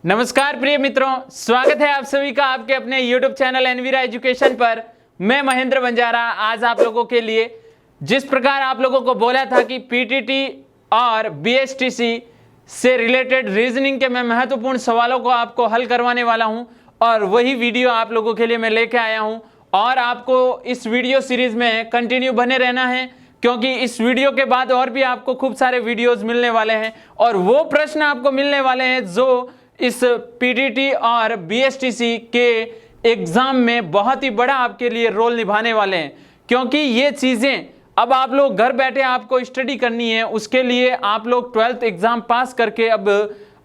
नमस्कार प्रिय मित्रों, स्वागत है आप सभी का आपके अपने YouTube चैनल एनवीरा एजुकेशन पर। मैं महेंद्र बंजारा आज आप लोगों के लिए जिस प्रकार आप लोगों को बोला था कि पीटीटी और बीएसटीसी से रिलेटेड रीजनिंग के मैं महत्वपूर्ण सवालों को आपको हल करवाने वाला हूं और वही वीडियो आप लोगों के लिए मैं लेके आया हूं। और आपको इस वीडियो सीरीज में कंटिन्यू बने रहना है क्योंकि इस वीडियो के बाद और भी आपको खूब सारे वीडियोस मिलने वाले हैं और वो प्रश्न आपको मिलने वाले हैं जो इस पीटीटी और बीएसटीसी के एग्जाम में बहुत ही बड़ा आपके लिए रोल निभाने वाले हैं। क्योंकि ये चीजें अब आप लोग घर बैठे आपको स्टडी करनी है, उसके लिए आप लोग 12th एग्जाम पास करके अब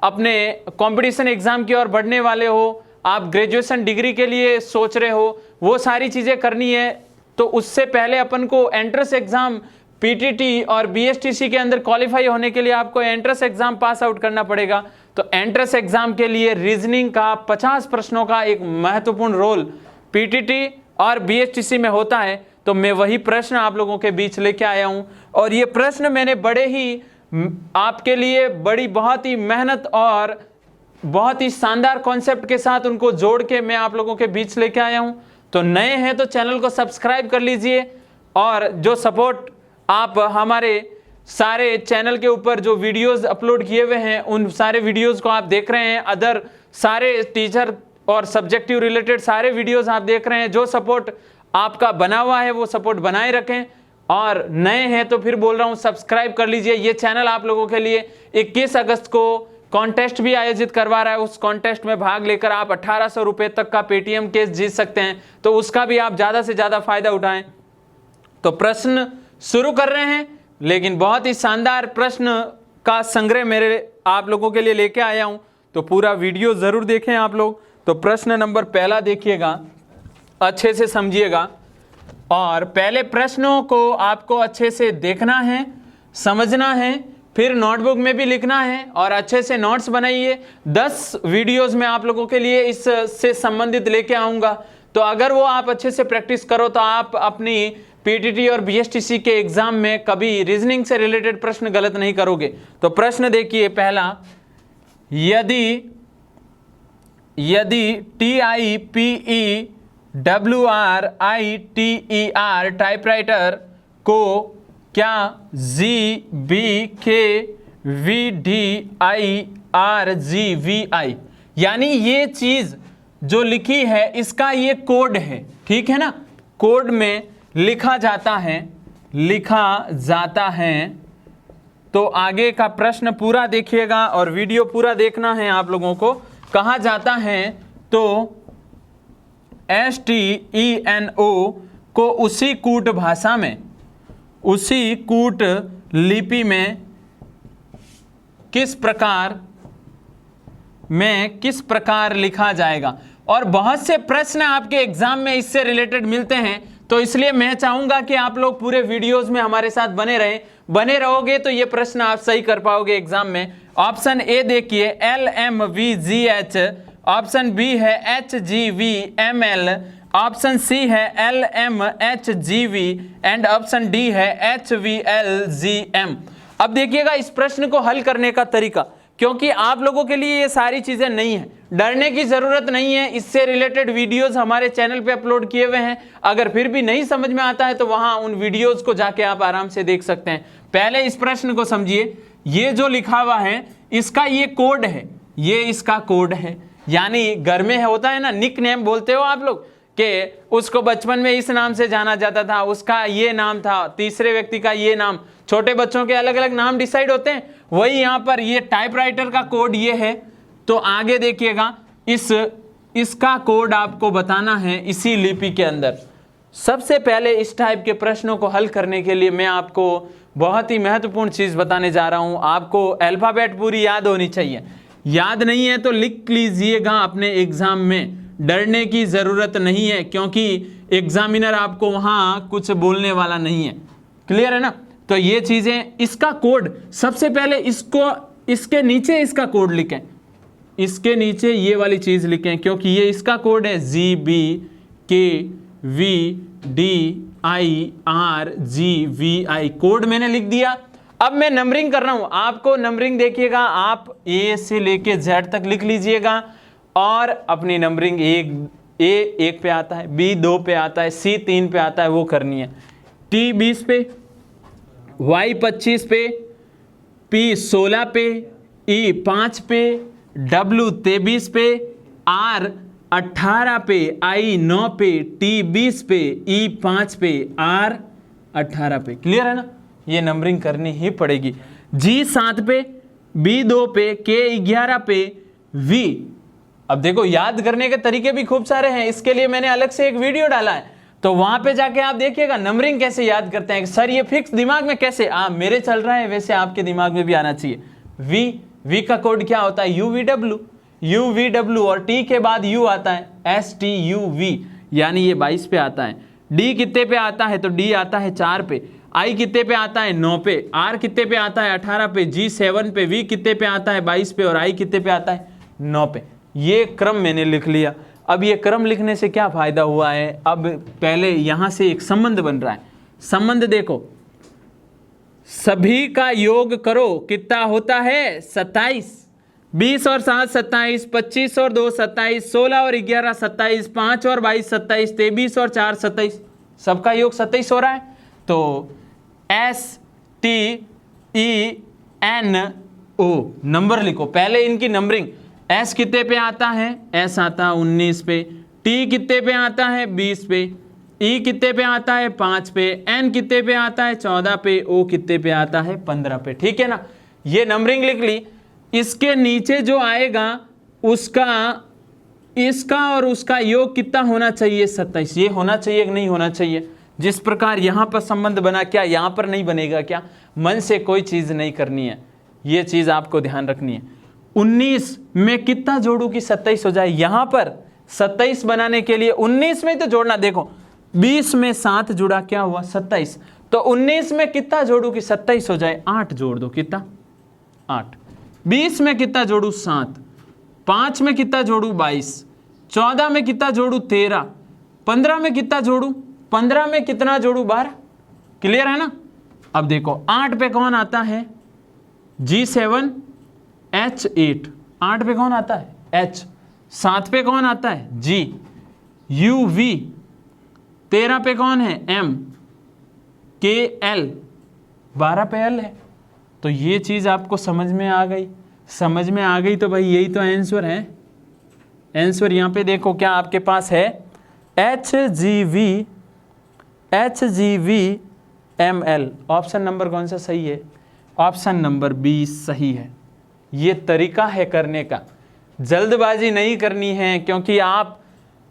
अपने कंपटीशन एग्जाम की ओर बढ़ने वाले हो, आप ग्रेजुएशन डिग्री के लिए सोच रहे हो, वो सारी चीजें करनी है। तो उससे पहले अपन को एंट्रेंस एग्जाम पीटीटी और बीएसटीसी के अंदर क्वालिफाई होने के लिए आपको एंट्रेंस एग्जाम पास आउट करना पड़ेगा। तो एंट्रेंस एग्जाम के लिए रीजनिंग का 50 प्रश्नों का एक महत्वपूर्ण रोल पीटीटी और बीएसटीसी में होता है। तो मैं वही प्रश्न आप लोगों के बीच लेके आया हूं और ये प्रश्न मैंने बड़े ही आपके लिए बहुत ही मेहनत और बहुत ही शानदार कॉन्सेप्ट के साथ उनको जोड़ के मैं आप लोगों के बीच लेके आया हूं। तो नए हैं तो चैनल को सब्सक्राइब कर लीजिए और जो सपोर्ट आप हमारे सारे चैनल के ऊपर जो वीडियोस अपलोड किए हुए हैं उन सारे वीडियोस को आप देख रहे हैं, अदर सारे टीचर और सब्जेक्टिव रिलेटेड सारे वीडियोस आप देख रहे हैं, जो सपोर्ट आपका बना हुआ है वो सपोर्ट बनाए रखें। और नए हैं तो फिर बोल रहा हूं सब्सक्राइब कर लीजिए। ये चैनल आप लोगों के लिए 21 अगस्त को कॉन्टेस्ट भी आयोजित करवा रहा है। उस कॉन्टेस्ट में भाग लेकर आप 1800 रुपये तक का पेटीएम केस जीत सकते हैं, तो उसका भी आप ज़्यादा से ज़्यादा फायदा उठाएं। तो प्रश्न शुरू कर रहे हैं, लेकिन बहुत ही शानदार प्रश्न का संग्रह मेरे आप लोगों के लिए लेके आया हूं, तो पूरा वीडियो जरूर देखें आप लोग। तो प्रश्न नंबर पहला देखिएगा, अच्छे से समझिएगा और पहले प्रश्नों को आपको अच्छे से देखना है, समझना है, फिर नोटबुक में भी लिखना है और अच्छे से नोट्स बनाइए। 10 वीडियोस में आप लोगों के लिए इससे संबंधित लेके आऊंगा, तो अगर वो आप अच्छे से प्रैक्टिस करो तो आप अपनी पीटीटी और बीएसटीसी के एग्जाम में कभी रीजनिंग से रिलेटेड प्रश्न गलत नहीं करोगे। तो प्रश्न देखिए पहला, यदि TIPEWRITER टाइपराइटर को क्या GBKVDIRGVI यानी ये चीज जो लिखी है इसका ये कोड है, ठीक है ना, कोड में लिखा जाता है। तो आगे का प्रश्न पूरा देखिएगा और वीडियो पूरा देखना है आप लोगों को। कहा जाता है तो STENO को उसी कूट भाषा में, उसी कूट लिपि में किस प्रकार लिखा जाएगा। और बहुत से प्रश्न आपके एग्जाम में इससे रिलेटेड मिलते हैं, तो इसलिए मैं चाहूंगा कि आप लोग पूरे वीडियोस में हमारे साथ बने रहोगे तो ये प्रश्न आप सही कर पाओगे एग्जाम में। ऑप्शन ए देखिए LMVGH, ऑप्शन बी है HGVML, ऑप्शन सी है LMHGV एंड ऑप्शन डी है HVLGM। अब देखिएगा इस प्रश्न को हल करने का तरीका, क्योंकि आप लोगों के लिए ये सारी चीजें नहीं है, डरने की जरूरत नहीं है। इससे रिलेटेड वीडियोस हमारे चैनल पे अपलोड किए हुए हैं, अगर फिर भी नहीं समझ में आता है तो वहां उन वीडियोस को जाके आप आराम से देख सकते हैं। पहले इस प्रश्न को समझिए, ये जो लिखा हुआ है इसका ये कोड है, ये इसका कोड है। यानी घर में होता है ना, निक नेम बोलते हो आप लोग कि उसको बचपन में इस नाम से जाना जाता था, उसका ये नाम था, तीसरे व्यक्ति का ये नाम, छोटे बच्चों के अलग अलग नाम डिसाइड होते हैं, वही यहाँ पर ये टाइपराइटर का कोड ये है। तो आगे देखिएगा, इसका कोड आपको बताना है इसी लिपि के अंदर। सबसे पहले इस टाइप के प्रश्नों को हल करने के लिए मैं आपको बहुत ही महत्वपूर्ण चीज बताने जा रहा हूं। आपको अल्फाबेट पूरी याद होनी चाहिए, याद नहीं है तो लिख लीजिएगा अपने एग्जाम में, डरने की जरूरत नहीं है क्योंकि एग्जामिनर आपको वहां कुछ बोलने वाला नहीं है। क्लियर है ना। तो ये चीजें, इसका कोड सबसे पहले इसके नीचे इसका कोड लिखें, इसके नीचे ये वाली चीज लिखें क्योंकि ये इसका कोड है GBKVDIRGVI। कोड मैंने लिख दिया। अब मैं नंबरिंग कर रहा हूं, आपको नंबरिंग देखिएगा, आप ए से लेके जेड तक लिख लीजिएगा और अपनी नंबरिंग ए 1 पे आता है, बी 2 पे आता है, सी 3 पे आता है, वो करनी है। टी 20 पे, वाई 25 पे, पी 16 पे, ई 5 पे, डब्ल्यू 23 पे, आर 18 पे, आई 9 पे, टी 20 पे, ई 5 पे, आर 18 पे। क्लियर है ना? ये नंबरिंग करनी ही पड़ेगी। जी 7 पे, बी 2 पे, के 11 पे, वी। अब देखो याद करने के तरीके भी खूब सारे हैं, इसके लिए मैंने अलग से एक वीडियो डाला है, तो वहां पे जाके आप देखिएगा नंबरिंग कैसे याद करते हैं। सर ये फिक्स दिमाग में कैसे, मेरे चल रहा है वैसे आपके दिमाग में भी आना चाहिए। वी का कोड क्या होता है? UVW, और टी के बाद यू आता है, STUV, यानी ये 22 पे आता है। डी कितने पे आता है? तो डी आता है 4 पे। आई कितने पे आता है? 9 पे। आर कितने पे आता है? 18 पे। जी 7 पे। वी कितने पे आता है? 22 पे। और आई कितने पे आता है? 9 पे। ये क्रम मैंने लिख लिया। अब ये क्रम लिखने से क्या फायदा हुआ है? अब पहले यहां से एक संबंध बन रहा है। संबंध देखो, सभी का योग करो, कितना होता है? 27। 20 और 7 27, 25 और 2 27, 16 और 11 27, 5 और 22 27, 23 और 4 27, सबका योग 27 हो रहा है। तो STENO नंबर लिखो, पहले इनकी नंबरिंग। S कितने पे आता है? S आता है 19 पे। T कितने पे आता है? 20 पे। E कितने पे आता है? 5 पे। N कितने पे आता है? 14 पे। O कितने पे आता है? 15 पे। ठीक है ना? ये नंबरिंग लिख ली। इसके नीचे जो आएगा उसका, इसका और उसका योग कितना होना चाहिए? 27। ये होना चाहिए कि नहीं होना चाहिए? जिस प्रकार यहां पर संबंध बना, क्या यहां पर नहीं बनेगा? क्या मन से कोई चीज नहीं करनी है, ये चीज आपको ध्यान रखनी है। 19 में कितना जोड़ू कि 27 हो जाए? यहां पर 27 बनाने के लिए 19 में तो जोड़ना, देखो 20 में 7 जुड़ा, क्या हुआ? 27। तो 19 में कितना जोड़ू कि 27 हो जाए? 8 जोड़ दो, कितना? 8। 20 में कितना जोड़ू? 7। 5 में कितना जोड़ू? 22। 14 में कितना जोड़ू? 13। 15 में कितना जोड़ू? 15 में कितना जोड़ू? 12। क्लियर है ना? अब देखो 8 पे कौन आता है? G7 H8। 8 पे कौन आता है? H। 7 पे कौन आता है? G। UV। 13 पे कौन है? M। KL। 12 पे L है। तो ये चीज आपको समझ में आ गई? समझ में आ गई तो भाई यही तो आंसर है। आंसर यहां पे देखो क्या आपके पास है? HGVML। ऑप्शन नंबर कौन सा सही है? ऑप्शन नंबर 20 सही है। ये तरीका है करने का, जल्दबाजी नहीं करनी है, क्योंकि आप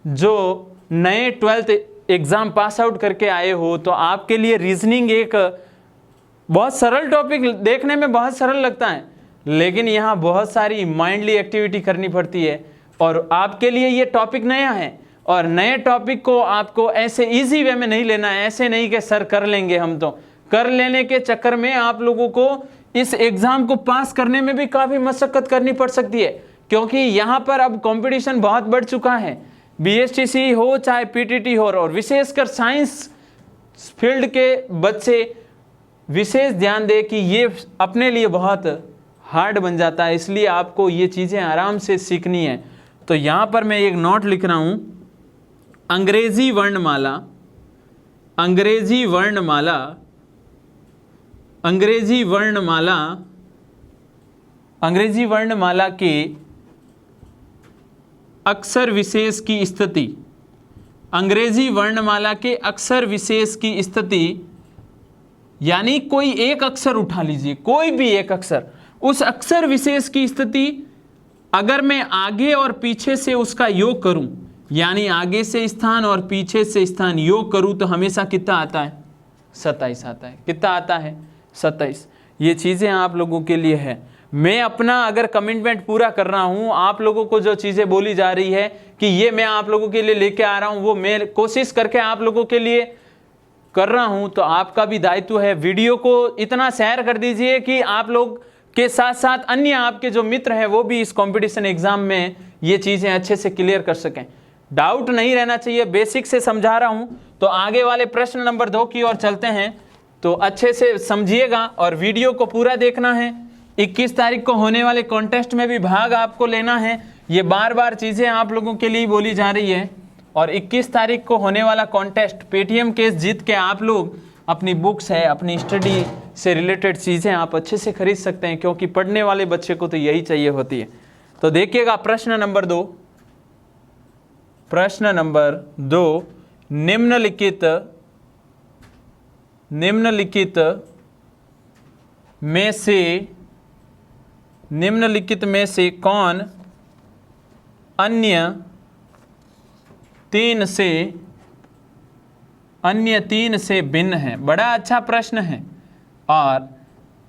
जो नए 12th एग्जाम पास आउट करके आए हो तो आपके लिए रीजनिंग एक बहुत सरल टॉपिक, देखने में बहुत सरल लगता है, लेकिन यहाँ बहुत सारी माइंडली एक्टिविटी करनी पड़ती है। और आपके लिए ये टॉपिक नया है, और नए टॉपिक को आपको ऐसे इजी वे में नहीं लेना है। ऐसे नहीं कि सर कर लेंगे हम, तो कर लेने के चक्कर में आप लोगों को इस एग्जाम को पास करने में भी काफ़ी मशक्कत करनी पड़ सकती है, क्योंकि यहाँ पर अब कंपटीशन बहुत बढ़ चुका है। BSTC हो चाहे PTT हो, और विशेषकर साइंस फील्ड के बच्चे विशेष ध्यान दें कि ये अपने लिए बहुत हार्ड बन जाता है, इसलिए आपको ये चीज़ें आराम से सीखनी है। तो यहाँ पर मैं एक नोट लिख रहा हूँ, अंग्रेजी वर्णमाला, अंग्रेजी वर्णमाला, अंग्रेजी वर्णमाला, अंग्रेजी वर्णमाला के अक्षर विशेष की स्थिति, अंग्रेजी वर्णमाला के अक्षर विशेष की स्थिति, यानी कोई एक अक्षर उठा लीजिए, कोई भी एक अक्षर, उस अक्षर विशेष की स्थिति अगर मैं आगे और पीछे से उसका योग करूं, यानी आगे से स्थान और पीछे से स्थान योग करूं, तो हमेशा कितना आता है? 27 आता है। कितना आता है? 27। ये चीज़ें आप लोगों के लिए है। मैं अपना अगर कमिटमेंट पूरा कर रहा हूं, आप लोगों को जो चीज़ें बोली जा रही है कि ये मैं आप लोगों के लिए लेके आ रहा हूं, वो मैं कोशिश करके आप लोगों के लिए कर रहा हूं, तो आपका भी दायित्व है। वीडियो को इतना शेयर कर दीजिए कि आप लोग के साथ साथ अन्य आपके जो मित्र हैं वो भी इस कंपटीशन एग्जाम में ये चीज़ें अच्छे से क्लियर कर सकें। डाउट नहीं रहना चाहिए, बेसिक से समझा रहा हूं। तो आगे वाले प्रश्न नंबर 2 की ओर चलते हैं। तो अच्छे से समझिएगा और वीडियो को पूरा देखना है। 21 तारीख को होने वाले कॉन्टेस्ट में भी भाग आपको लेना है। ये बार बार चीज़ें आप लोगों के लिए बोली जा रही है। और 21 तारीख को होने वाला कॉन्टेस्ट पेटीएम केस जीत के आप लोग अपनी बुक्स है, अपनी स्टडी से रिलेटेड चीज़ें आप अच्छे से खरीद सकते हैं, क्योंकि पढ़ने वाले बच्चे को तो यही चाहिए होती है। तो देखिएगा प्रश्न नंबर 2। प्रश्न नंबर 2, निम्नलिखित में से कौन अन्य तीन से भिन्न है। बड़ा अच्छा प्रश्न है। और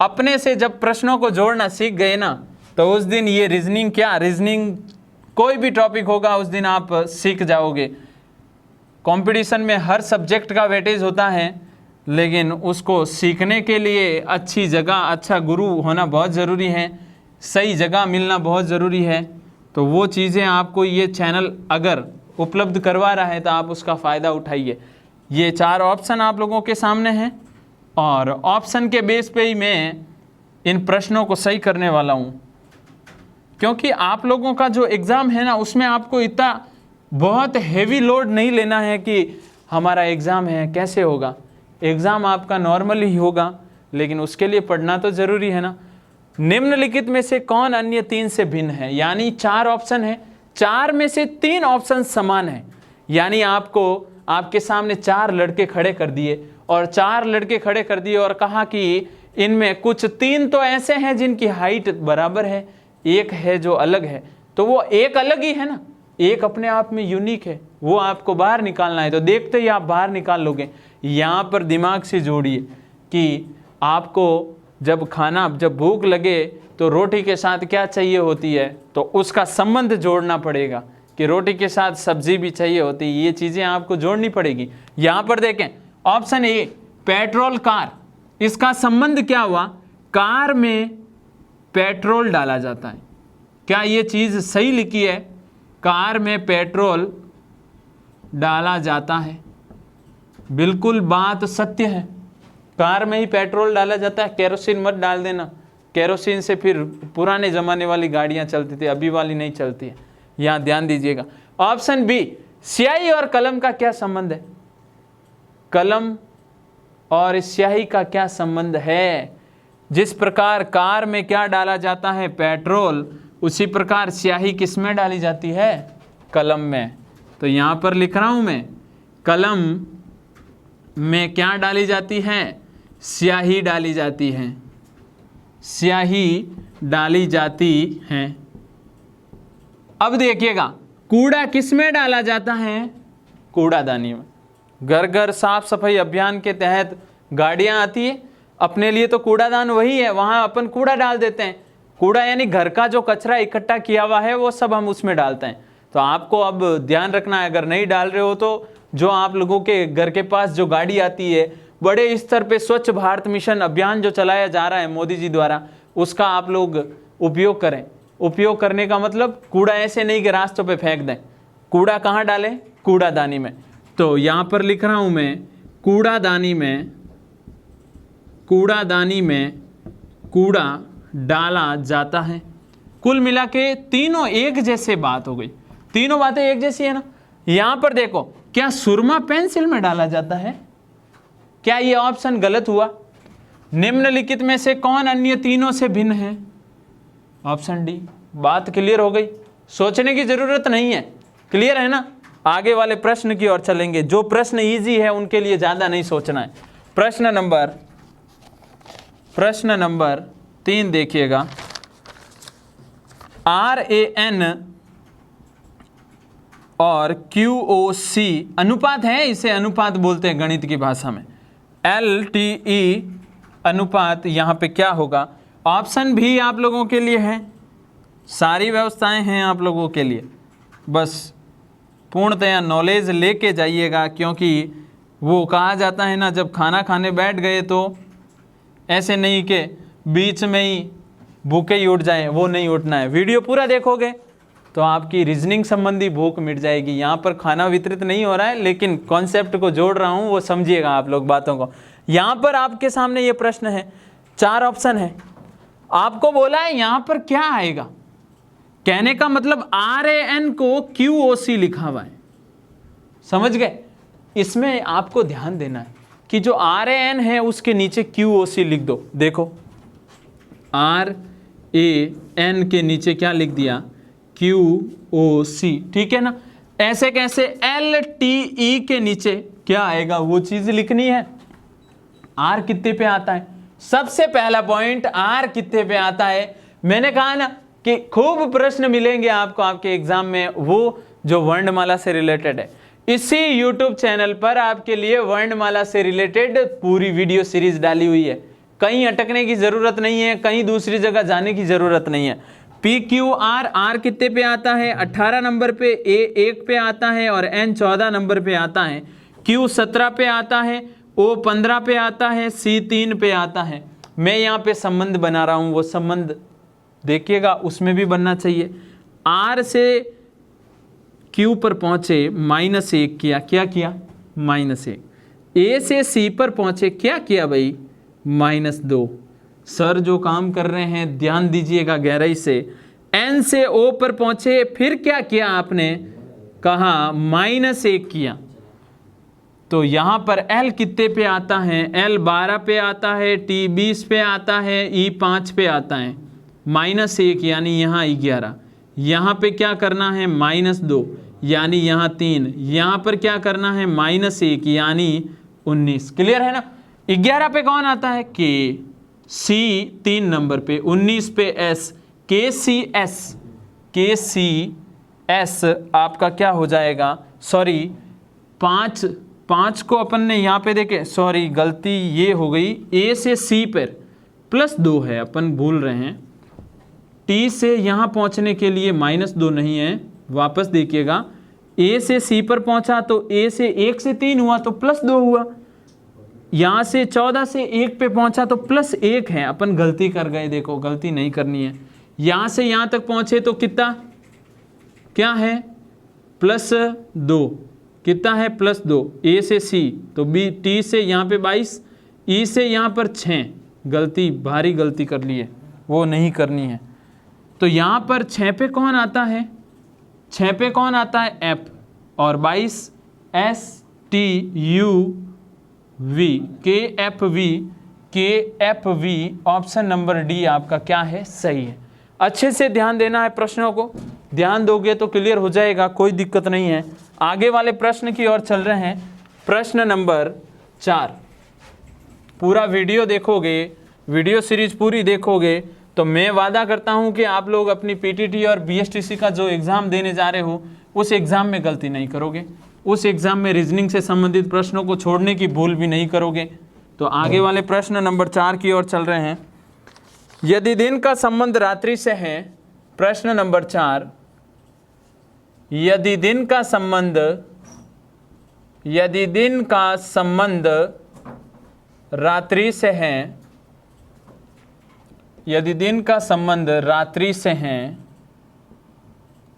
अपने से जब प्रश्नों को जोड़ना सीख गए ना, तो उस दिन ये रीजनिंग कोई भी टॉपिक होगा उस दिन आप सीख जाओगे। कंपटीशन में हर सब्जेक्ट का वेटेज होता है, लेकिन उसको सीखने के लिए अच्छी जगह, अच्छा गुरु होना बहुत ज़रूरी है, सही जगह मिलना बहुत ज़रूरी है। तो वो चीज़ें आपको ये चैनल अगर उपलब्ध करवा रहा है तो आप उसका फ़ायदा उठाइए। ये 4 ऑप्शन आप लोगों के सामने हैं और ऑप्शन के बेस पे ही मैं इन प्रश्नों को सही करने वाला हूँ, क्योंकि आप लोगों का जो एग्ज़ाम है ना, उसमें आपको इतना बहुत हेवी लोड नहीं लेना है कि हमारा एग्ज़ाम है कैसे होगा। एग्ज़ाम आपका नॉर्मल ही होगा, लेकिन उसके लिए पढ़ना तो ज़रूरी है ना। निम्नलिखित में से कौन अन्य 3 से भिन्न है, यानी 4 ऑप्शन है, 4 में से 3 ऑप्शन समान है। यानी आपके सामने 4 लड़के खड़े कर दिए और कहा कि इनमें कुछ 3 तो ऐसे हैं जिनकी हाइट बराबर है, एक है जो अलग है। तो वो एक अलग ही है ना, एक अपने आप में यूनिक है, वो आपको बाहर निकालना है। तो देखते ही आप बाहर निकाल लोगे। यहाँ पर दिमाग से जोड़िए कि आपको जब भूख लगे तो रोटी के साथ क्या चाहिए होती है, तो उसका संबंध जोड़ना पड़ेगा कि रोटी के साथ सब्जी भी चाहिए होती है। ये चीज़ें आपको जोड़नी पड़ेगी। यहाँ पर देखें ऑप्शन ए, पेट्रोल कार, इसका संबंध क्या हुआ, कार में पेट्रोल डाला जाता है। क्या ये चीज़ सही लिखी है, कार में पेट्रोल डाला जाता है? बिल्कुल बात सत्य है, कार में ही पेट्रोल डाला जाता है। केरोसिन मत डाल देना, केरोसिन से फिर पुराने ज़माने वाली गाड़ियाँ चलती थी, अभी वाली नहीं चलती है, यहाँ ध्यान दीजिएगा। ऑप्शन बी, स्याही और कलम का क्या संबंध है? कलम और स्याही का क्या संबंध है? जिस प्रकार कार में क्या डाला जाता है, पेट्रोल, उसी प्रकार स्याही किस में डाली जाती है, कलम में। तो यहाँ पर लिख रहा हूँ मैं, कलम में क्या डाली जाती है, स्याही डाली जाती है, स्याही डाली जाती है। अब देखिएगा, कूड़ा किस में डाला जाता है, कूड़ादानी में। घर घर साफ सफाई अभियान के तहत गाड़ियां आती है, अपने लिए तो कूड़ादान वही है, वहां अपन कूड़ा डाल देते हैं। कूड़ा यानी घर का जो कचरा इकट्ठा किया हुआ है वो सब हम उसमें डालते हैं। तो आपको अब ध्यान रखना है, अगर नहीं डाल रहे हो तो जो आप लोगों के घर के पास जो गाड़ी आती है, बड़े स्तर पे स्वच्छ भारत मिशन अभियान जो चलाया जा रहा है मोदी जी द्वारा, उसका आप लोग उपयोग करें। उपयोग करने का मतलब कूड़ा ऐसे नहीं कि रास्तों पे फेंक दें, कूड़ा कहाँ डालें, कूड़ादानी में। तो यहाँ पर लिख रहा हूँ मैं, कूड़ादानी में कूड़ा डाला जाता है। कुल मिला के तीनों एक जैसे बात हो गई, तीनों बातें एक जैसी है ना। यहाँ पर देखो, क्या सुरमा पेंसिल में डाला जाता है? क्या ये ऑप्शन गलत हुआ? निम्नलिखित में से कौन अन्य तीनों से भिन्न है? Option D. बात क्लियर हो गई, सोचने की जरूरत नहीं है, क्लियर है ना। आगे वाले प्रश्न की ओर चलेंगे, जो प्रश्न इजी है उनके लिए ज्यादा नहीं सोचना है। प्रश्न नंबर 3 देखिएगा, RAN और QOC अनुपात है, इसे अनुपात बोलते हैं गणित की भाषा में। LTE अनुपात यहाँ पे क्या होगा? ऑप्शन भी आप लोगों के लिए है, सारी व्यवस्थाएं हैं आप लोगों के लिए, बस पूर्णतया नॉलेज लेके जाइएगा। क्योंकि वो कहा जाता है ना, जब खाना खाने बैठ गए तो ऐसे नहीं कि बीच में ही भूखे ही उठ जाएं, वो नहीं उठना है। वीडियो पूरा देखोगे तो आपकी रीजनिंग संबंधी भूख मिट जाएगी। यहाँ पर खाना वितरित नहीं हो रहा है, लेकिन कॉन्सेप्ट को जोड़ रहा हूँ, वो समझिएगा आप लोग बातों को। यहां पर आपके सामने ये प्रश्न है, 4 ऑप्शन है, आपको बोला है यहां पर क्या आएगा। कहने का मतलब RAN को QOC लिखा हुआ है, समझ गए। इसमें आपको ध्यान देना है कि जो RAN है उसके नीचे QOC लिख दो। देखो RAN के नीचे क्या लिख दिया, QOC, ठीक है ना। ऐसे कैसे, LTE के नीचे क्या आएगा वो चीज लिखनी है। R कितने पे आता है, सबसे पहला पॉइंट R कितने पे आता है। मैंने कहा ना कि खूब प्रश्न मिलेंगे आपको आपके एग्जाम में, वो जो वर्णमाला से रिलेटेड है। इसी YouTube चैनल पर आपके लिए वर्णमाला से रिलेटेड पूरी वीडियो सीरीज डाली हुई है, कहीं अटकने की जरूरत नहीं है, कहीं दूसरी जगह जाने की जरूरत नहीं है। PQR, R कितने पे आता है, 18 नंबर पे, A 1 पे आता है और N 14 नंबर पे आता है, Q 17 पे आता है, O 15 पे आता है, C 3 पे आता है। मैं यहाँ पे संबंध बना रहा हूँ, वो संबंध देखिएगा उसमें भी बनना चाहिए। R से Q पर पहुंचे -1 किया, क्या किया, -1। A से C पर पहुंचे, क्या किया भाई, -2। सर जो काम कर रहे हैं ध्यान दीजिएगा गहराई से। N से O पर पहुंचे, फिर क्या किया आपने, कहा -1 किया। तो यहां पर L कितने पे आता है, L 12 पे आता है, T 20 पे आता है, E 5 पे आता है। -1 यानी यहाँ 11, यहाँ पे क्या करना है -2 यानी यहाँ 3, यहाँ पर क्या करना है -1 यानी 19। क्लियर है ना। 11 पे कौन आता है, K, C 3 नंबर पे, 19 पे S, KCS आपका क्या हो जाएगा, सॉरी 5 को अपन ने यहाँ पे देखे, सॉरी गलती ये हो गई, A से C पर +2 है, अपन भूल रहे हैं। T से यहाँ पहुँचने के लिए -2 नहीं है, वापस देखिएगा। A से C पर पहुँचा तो A से 1 से 3 हुआ तो +2 हुआ। यहाँ से 14 से 1 पे पहुँचा तो +1 है, अपन गलती कर गए, देखो गलती नहीं करनी है। यहाँ से यहाँ तक पहुँचे तो कितना, क्या है, +2, कितना है +2। A से C तो B, T से यहाँ पे 22, E से यहाँ पर 6, गलती भारी गलती कर ली है, वो नहीं करनी है। तो यहाँ पर 6 पे कौन आता है, 6 पे कौन आता है, F, और 22 STUV, KFV, option number D आपका क्या है, सही है। अच्छे से ध्यान देना है, प्रश्नों को ध्यान दोगे तो क्लियर हो जाएगा, कोई दिक्कत नहीं है। आगे वाले प्रश्न की ओर चल रहे हैं। प्रश्न नंबर 4, पूरा वीडियो देखोगे, वीडियो सीरीज पूरी देखोगे तो मैं वादा करता हूं कि आप लोग अपनी PTT और BSTC का जो एग्ज़ाम देने जा रहे हो उस एग्ज़ाम में गलती नहीं करोगे, उस एग्ज़ाम में रीजनिंग से संबंधित प्रश्नों को छोड़ने की भूल भी नहीं करोगे। तो आगे वाले प्रश्न नंबर 4 की ओर चल रहे हैं। यदि दिन का संबंध रात्रि से है, प्रश्न नंबर 4, यदि दिन का संबंध रात्रि से है, यदि दिन का संबंध रात्रि से है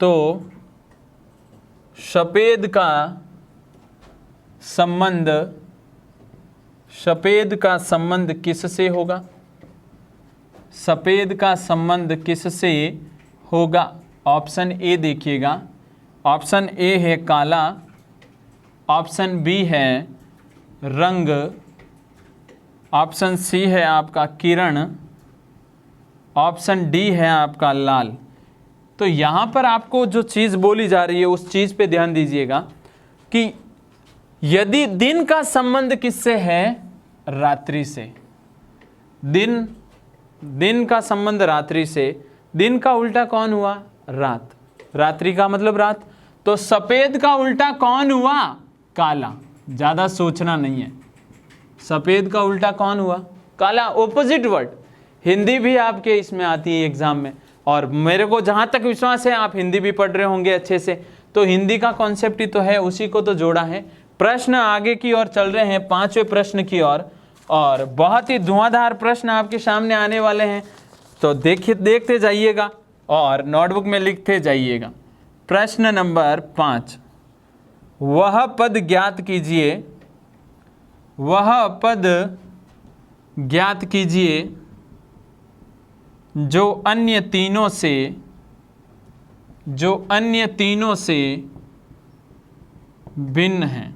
तो सफेद का संबंध किससे होगा, सफेद का संबंध किससे होगा। ऑप्शन ए देखिएगा, ऑप्शन ए है काला, ऑप्शन बी है रंग, ऑप्शन सी है आपका किरण, ऑप्शन डी है आपका लाल। तो यहाँ पर आपको जो चीज़ बोली जा रही है उस चीज़ पे ध्यान दीजिएगा कि यदि दिन का संबंध किससे है, रात्रि से, दिन का संबंध रात्रि से, दिन का उल्टा कौन हुआ, रात, रात्रि का मतलब रात, तो सफ़ेद का उल्टा कौन हुआ, काला। ज़्यादा सोचना नहीं है, सफ़ेद का उल्टा कौन हुआ, काला, ऑपोजिट वर्ड। हिंदी भी आपके इसमें आती है एग्जाम में, और मेरे को जहाँ तक विश्वास है आप हिंदी भी पढ़ रहे होंगे अच्छे से, तो हिंदी का कॉन्सेप्ट ही तो है, उसी को तो जोड़ा है। प्रश्न आगे की ओर चल रहे हैं, 5वें प्रश्न की ओर, और बहुत ही धुआंधार प्रश्न आपके सामने आने वाले हैं, तो देखते जाइएगा और नोटबुक में लिखते जाइएगा। प्रश्न नंबर 5, वह पद ज्ञात कीजिए, वह पद ज्ञात कीजिए जो अन्य तीनों से भिन्न है।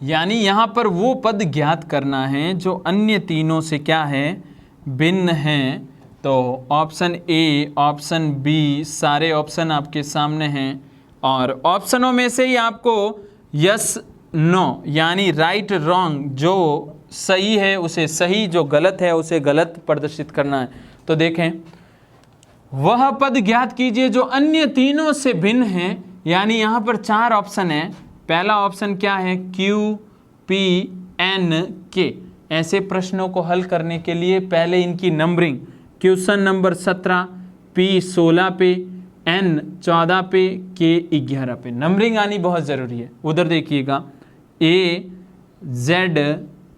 यानी यहां पर वो पद ज्ञात करना है जो अन्य तीनों से क्या है, भिन्न है। तो ऑप्शन ए, ऑप्शन बी, सारे ऑप्शन आपके सामने हैं और ऑप्शनों में से ही आपको यस नो यानी राइट रॉन्ग, जो सही है उसे सही, जो गलत है उसे गलत प्रदर्शित करना है। तो देखें, वह पद ज्ञात कीजिए जो अन्य तीनों से भिन्न है, यानी यहां पर 4 ऑप्शन है। पहला ऑप्शन क्या है, क्यू पी एन के। ऐसे प्रश्नों को हल करने के लिए पहले इनकी नंबरिंग, क्वेश्चन नंबर 17, पी 16 पे, एन 14 पे, के 11 पे, नंबरिंग आनी बहुत ज़रूरी है। उधर देखिएगा, ए जेड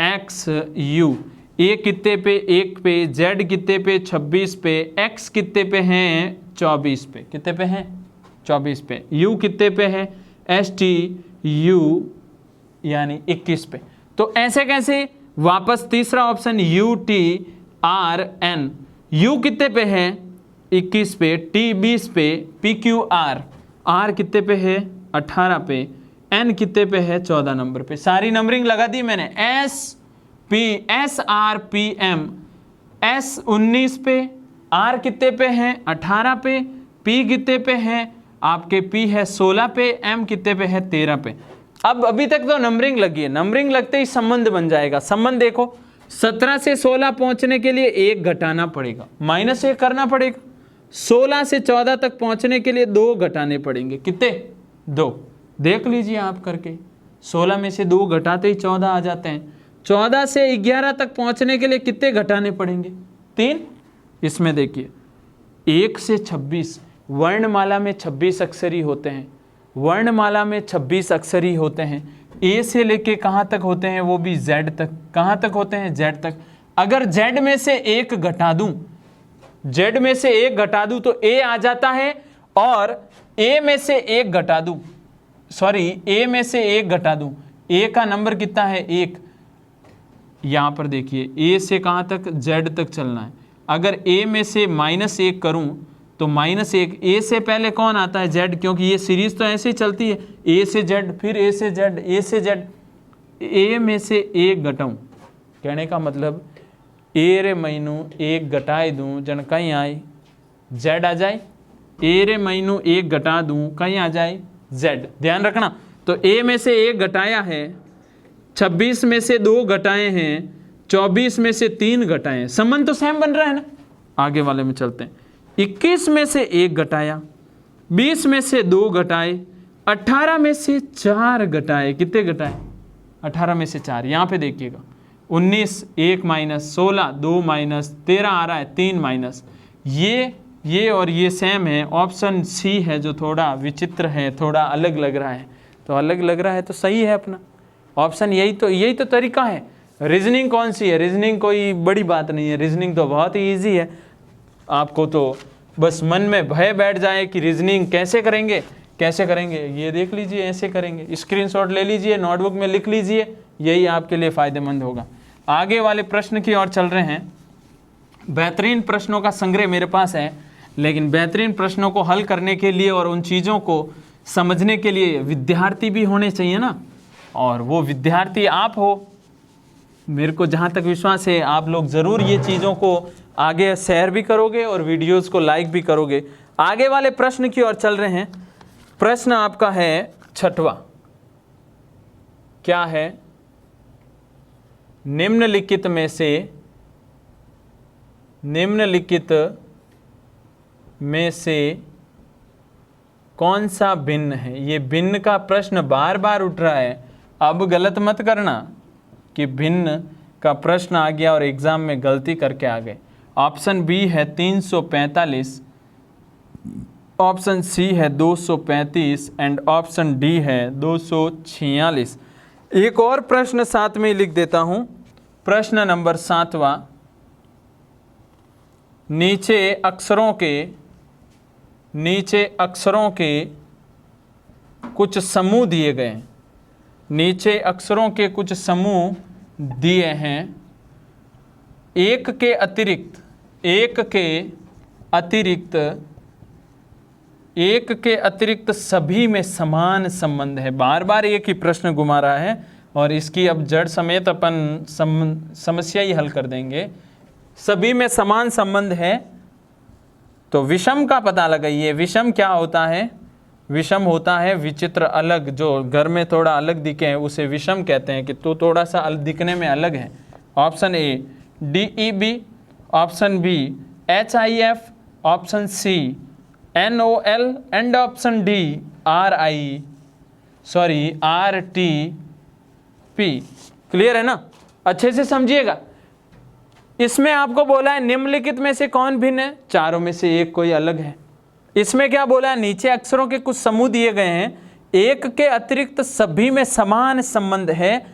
एक्स यू, ए कितने पे, 1 पे, जेड कितने पे, 26 पे, एक्स कितने पे हैं, 24 पे, कितने पे हैं, 24 पे, यू कितने पे है, एस टी यू यानी 21 पे। तो ऐसे कैसे, वापस तीसरा option U T R N, U कितने पे है, 21 पे, टी 20 पे, पी क्यू आर, आर कितने पे है, 18 पे, एन कितने पे है, 14 नंबर पे। सारी नंबरिंग लगा दी मैंने। S R P M, S 19 पे, आर कितने पे हैं, 18 पे, पी कितने पे हैं, आपके पी है 16 पे, एम कितने पे है, 13 पे। अब अभी तक तो नंबरिंग लगी है, नंबरिंग लगते ही संबंध बन जाएगा। संबंध देखो, 17 से 16 पहुंचने के लिए 1 घटाना पड़ेगा, -1 करना पड़ेगा। 16 से 14 तक पहुंचने के लिए 2 घटाने पड़ेंगे, कितने, 2। देख लीजिए आप करके, 16 में से 2 घटाते ही 14 आ जाते हैं। 14 से 11 तक पहुंचने के लिए कितने घटाने पड़ेंगे, 3। इसमें देखिए 1 से 26, वर्णमाला में 26 अक्षर ही होते हैं, वर्णमाला में 26 अक्षर ही होते हैं। ए से लेके कहाँ तक होते हैं, वो भी जेड तक। कहाँ तक होते हैं, जेड तक। अगर जेड में से 1 घटा दूं, जेड में से 1 घटा दूं तो ए आ जाता है, और ए में से 1 घटा दूं, सॉरी ए में से 1 घटा दूं, ए का नंबर कितना है, 1। यहां पर देखिए, ए से कहां तक, जेड तक चलना है। अगर ए में से -1 करूं तो -1, ए से पहले कौन आता है, जेड, क्योंकि ये सीरीज तो ऐसे ही चलती है, ए से जेड, फिर ए से जेड, ए से जेड। ए में से 1 घटाऊं, कहने का मतलब ए रे महीनू 1 घटाए दूं, जन कहीं आए जेड आ जाए। ए रे महीनू 1 घटा दूं, कहीं आ जाए जेड, ध्यान रखना। तो ए में से 1 घटाया है, 26 में से 2 घटाए हैं, 24 में से 3 घटाए हैं, संबंध तो सेम बन रहा है ना। आगे वाले में चलते हैं। 21 में से 1 घटाया, 20 में से 2 घटाए, 18 में से 4 घटाए, कितने घटाए, 18 में से 4। यहाँ पे देखिएगा 19, 1 माइनस, 16, 2 माइनस, 13 आ रहा है, 3 माइनस। ये और ये सेम है। ऑप्शन सी है जो थोड़ा विचित्र है, थोड़ा अलग लग रहा है। तो अलग लग रहा है तो सही है अपना ऑप्शन, यही तो तरीका है। रीजनिंग कौन सी है, रीजनिंग कोई बड़ी बात नहीं है, रीजनिंग तो बहुत ही ईजी है। आपको तो बस मन में भय बैठ जाए कि रीजनिंग कैसे करेंगे, ये देख लीजिए, ऐसे करेंगे। स्क्रीनशॉट ले लीजिए, नोटबुक में लिख लीजिए, यही आपके लिए फ़ायदेमंद होगा। आगे वाले प्रश्न की ओर चल रहे हैं। बेहतरीन प्रश्नों का संग्रह मेरे पास है, लेकिन बेहतरीन प्रश्नों को हल करने के लिए और उन चीज़ों को समझने के लिए विद्यार्थी भी होने चाहिए ना, और वो विद्यार्थी आप हो। मेरे को जहाँ तक विश्वास है आप लोग ज़रूर ये चीज़ों को आगे शेयर भी करोगे और वीडियोस को लाइक भी करोगे। आगे वाले प्रश्न की ओर चल रहे हैं। प्रश्न आपका है 6वां, क्या है, निम्नलिखित में से कौन सा भिन्न है। ये भिन्न का प्रश्न बार बार उठ रहा है। अब गलत मत करना कि भिन्न का प्रश्न आ गया और एग्जाम में गलती करके आ गए। ऑप्शन बी है 345, ऑप्शन सी है 235 एंड ऑप्शन डी है 246। एक और प्रश्न साथ में लिख देता हूं। प्रश्न नंबर 7वां, नीचे अक्षरों के कुछ समूह दिए गए हैं। नीचे अक्षरों के कुछ समूह दिए हैं, एक के अतिरिक्त सभी में समान संबंध है। बार बार एक ही प्रश्न घुमा रहा है और इसकी अब जड़ समेत अपन समस्या ही हल कर देंगे। सभी में समान संबंध है तो विषम का पता लगाइए। विषम क्या होता है? विषम होता है विचित्र, अलग, जो घर में थोड़ा अलग दिखे उसे विषम कहते हैं कि तो थोड़ा सा दिखने में अलग है। Option A DEB, option B HIF, option C NOL and option D RTP। Clear है ना? अच्छे से समझिएगा। इसमें आपको बोला है निम्नलिखित में से कौन भिन्न है? चारों में से एक कोई अलग है। इसमें क्या बोला है? नीचे अक्षरों के कुछ समूह दिए गए हैं, एक के अतिरिक्त सभी में समान संबंध है।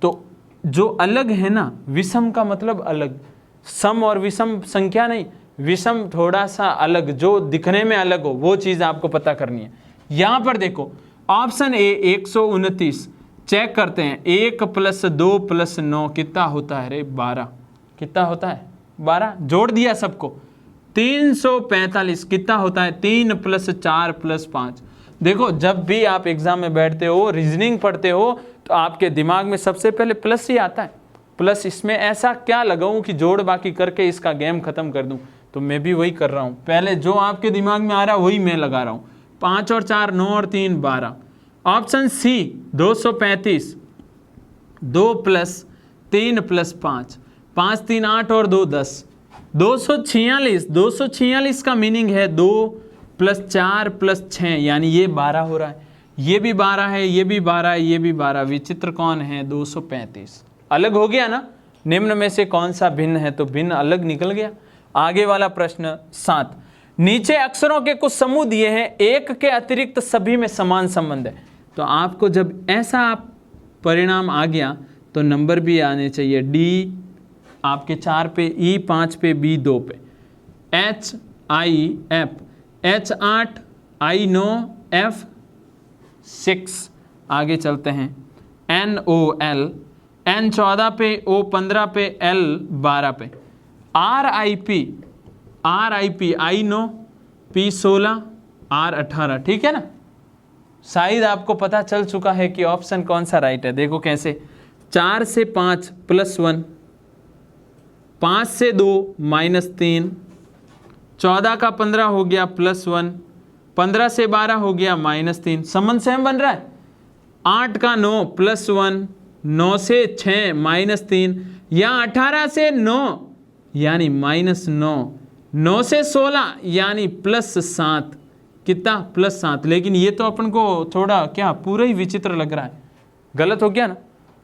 तो जो अलग है ना, विषम का मतलब अलग, सम और विषम संख्या नहीं, विषम थोड़ा सा अलग, जो दिखने में अलग हो, वो चीज आपको पता करनी है। यहां पर देखो ऑप्शन ए 129, चेक करते हैं। 1 + 2 + 9 कितना होता है रे? 12। कितना होता है? 12। जोड़ दिया सबको। 345 कितना होता है? 3 + 4 + 5। देखो जब भी आप एग्जाम में बैठते हो, रीजनिंग पढ़ते हो, तो आपके दिमाग में सबसे पहले प्लस ही आता है। प्लस इसमें ऐसा क्या लगाऊं कि जोड़ बाकी करके इसका गेम खत्म कर दूं? तो मैं भी वही कर रहा हूं। पहले जो आपके दिमाग में आ रहा है वही मैं लगा रहा हूं। 5 और 4 9 और 3 12। ऑप्शन सी 235, 2 + 3 + 5, 5 3 8 और 2 10। 246 का मीनिंग है 2 + 4 + 6, यानी ये 12 हो रहा है। ये भी 12 है, ये भी 12 है, ये भी 12। विचित्र कौन है? 235। अलग हो गया ना? निम्न में से कौन सा भिन्न है? तो भिन्न अलग निकल गया। आगे वाला प्रश्न 7, नीचे अक्षरों के कुछ समूह दिए हैं, एक के अतिरिक्त सभी में समान संबंध है। तो आपको जब ऐसा परिणाम आ गया तो नंबर भी आने चाहिए। डी आपके 4 पे, E 5 पे, B 2 पे, H I F, H 8, I 9, F 6। आगे चलते हैं। N O L, N 14 पे, O 15 पे, L 12 पे। R I P, I 9, P 16, R 18। ठीक है ना? शायद आपको पता चल चुका है कि ऑप्शन कौन सा राइट है। देखो कैसे, 4 से 5 +1, 5 से 2 -3, 14 का 15 हो गया +1, 15 से 12 हो गया -3। संबंध सेम बन रहा है। 8 का 9 +1, 9 से 6 -3, या 18 से 9 यानी -9, 9 से 16 यानी +7। कितना? +7। लेकिन ये तो अपन को थोड़ा क्या पूरा ही विचित्र लग रहा है। गलत हो गया ना?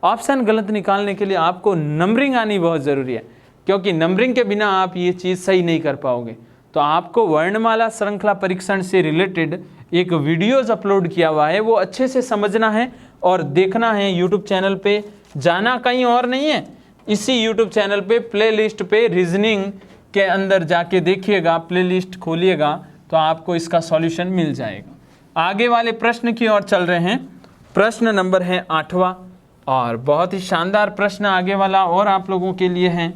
ऑप्शन गलत निकालने के लिए आपको नंबरिंग आनी बहुत ज़रूरी है, क्योंकि नंबरिंग के बिना आप ये चीज़ सही नहीं कर पाओगे। तो आपको वर्णमाला श्रृंखला परीक्षण से रिलेटेड एक वीडियोज़ अपलोड किया हुआ है, वो अच्छे से समझना है और देखना है। यूट्यूब चैनल पे जाना कहीं और नहीं है, इसी यूट्यूब चैनल पे प्लेलिस्ट पे रीजनिंग के अंदर जाके देखिएगा, प्लेलिस्ट खोलिएगा तो आपको इसका सॉल्यूशन मिल जाएगा। आगे वाले प्रश्न की ओर चल रहे हैं। प्रश्न नंबर है 8वां और बहुत ही शानदार प्रश्न आगे वाला और आप लोगों के लिए है।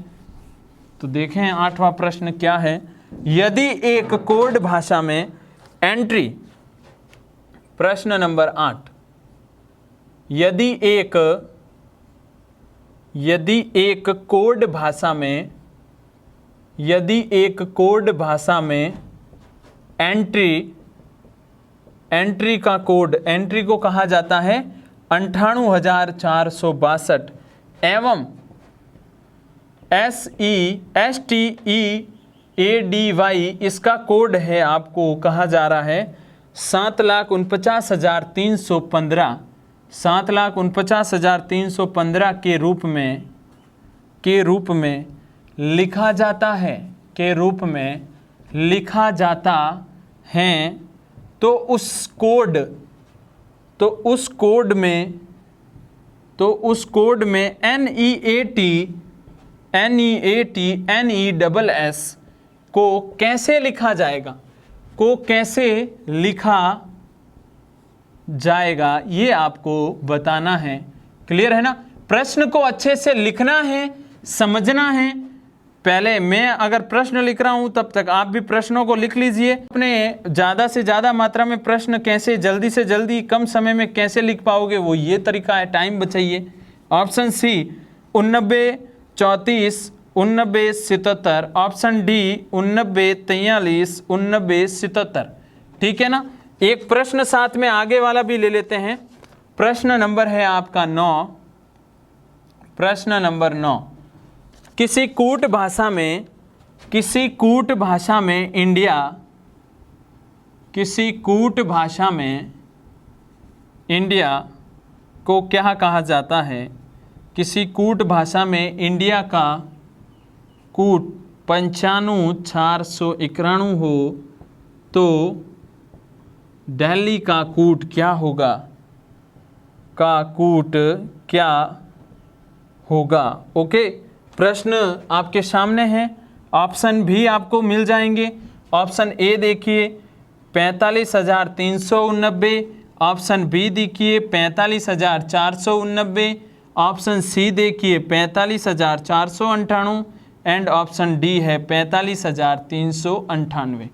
तो देखें 8वां प्रश्न क्या है। यदि एक कोड भाषा में एंट्री, प्रश्न नंबर 8, यदि एक कोड भाषा में एंट्री का कोड, एंट्री को कहा जाता है 98462 एवं SESTEADY इसका कोड है, आपको कहा जा रहा है 7,49,315, 7,49,315 के रूप में लिखा जाता है, तो उस कोड में NEATNESS को कैसे लिखा जाएगा, को कैसे लिखा जाएगा, ये आपको बताना है। क्लियर है ना? प्रश्न को अच्छे से लिखना है, समझना है। पहले मैं अगर प्रश्न लिख रहा हूं तब तक आप भी प्रश्नों को लिख लीजिए। अपने ज़्यादा से ज़्यादा मात्रा में प्रश्न कैसे जल्दी से जल्दी कम समय में कैसे लिख पाओगे, वो ये तरीका है, टाइम बचाइए। Option C 89 34 89 77, option D 89 43 89 77। ठीक है ना? एक प्रश्न साथ में आगे वाला भी ले लेते हैं। प्रश्न नंबर है आपका 9। प्रश्न नंबर 9, किसी कूट भाषा में इंडिया, किसी कूट भाषा में इंडिया को क्या कहा जाता है? किसी कूट भाषा में इंडिया का कूट 95 491 हो तो दिल्ली का कूट क्या होगा? का कूट क्या होगा? ओके, प्रश्न आपके सामने है। ऑप्शन भी आपको मिल जाएंगे। ऑप्शन ए देखिए 45,389, ऑप्शन बी देखिए 45,489, ऑप्शन सी देखिए 45,498 एंड ऑप्शन डी है 45,398।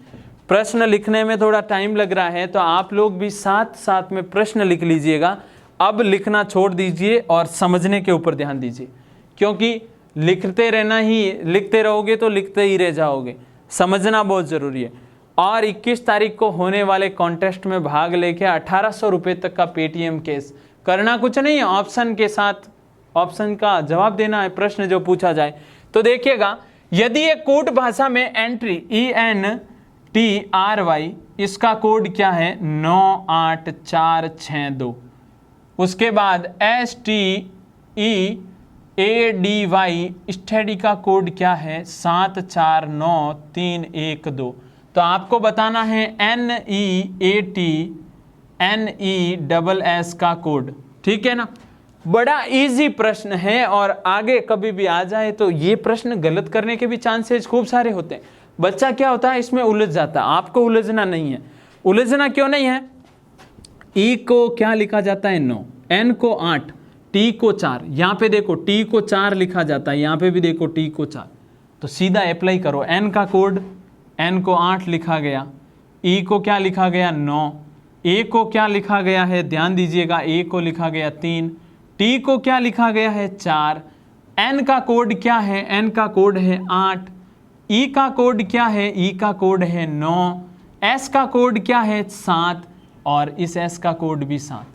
प्रश्न लिखने में थोड़ा टाइम लग रहा है तो आप लोग भी साथ साथ में प्रश्न लिख लीजिएगा। अब लिखना छोड़ दीजिए और समझने के ऊपर ध्यान दीजिए, क्योंकि लिखते रहोगे तो लिखते ही रह जाओगे। समझना बहुत ज़रूरी है। और 21 तारीख को होने वाले कॉन्टेस्ट में भाग लेके 1800 रुपये तक का पेटीएम कैश। करना कुछ नहीं है, ऑप्शन के साथ ऑप्शन का जवाब देना है, प्रश्न जो पूछा जाए। तो देखिएगा, यदि एक कोड भाषा में एंट्री ENTRY, इसका कोड क्या है 98462। उसके बाद STEADY, स्टडी का कोड क्या है 749312। तो आपको बताना है NEATNESS का कोड। ठीक है ना? बड़ा इजी प्रश्न है और आगे कभी भी आ जाए तो ये प्रश्न गलत करने के भी चांसेस खूब सारे होते हैं। बच्चा क्या होता है, इसमें उलझ जाता है। आपको उलझना नहीं है। उलझना क्यों नहीं है? ई को क्या लिखा जाता है 9, N को 8, T को 4। यहाँ पे देखो T को 4 लिखा जाता है, यहाँ पे भी देखो T को 4। तो सीधा अप्लाई करो। N का कोड, N को 8 लिखा गया, E को क्या लिखा गया 9, A को क्या लिखा गया है, ध्यान दीजिएगा, A को लिखा गया 3, T को क्या लिखा गया है 4, N का कोड क्या है, N का कोड है 8, E का कोड क्या है, E का कोड है 9, S का कोड क्या है 7 और इस S का कोड भी 7।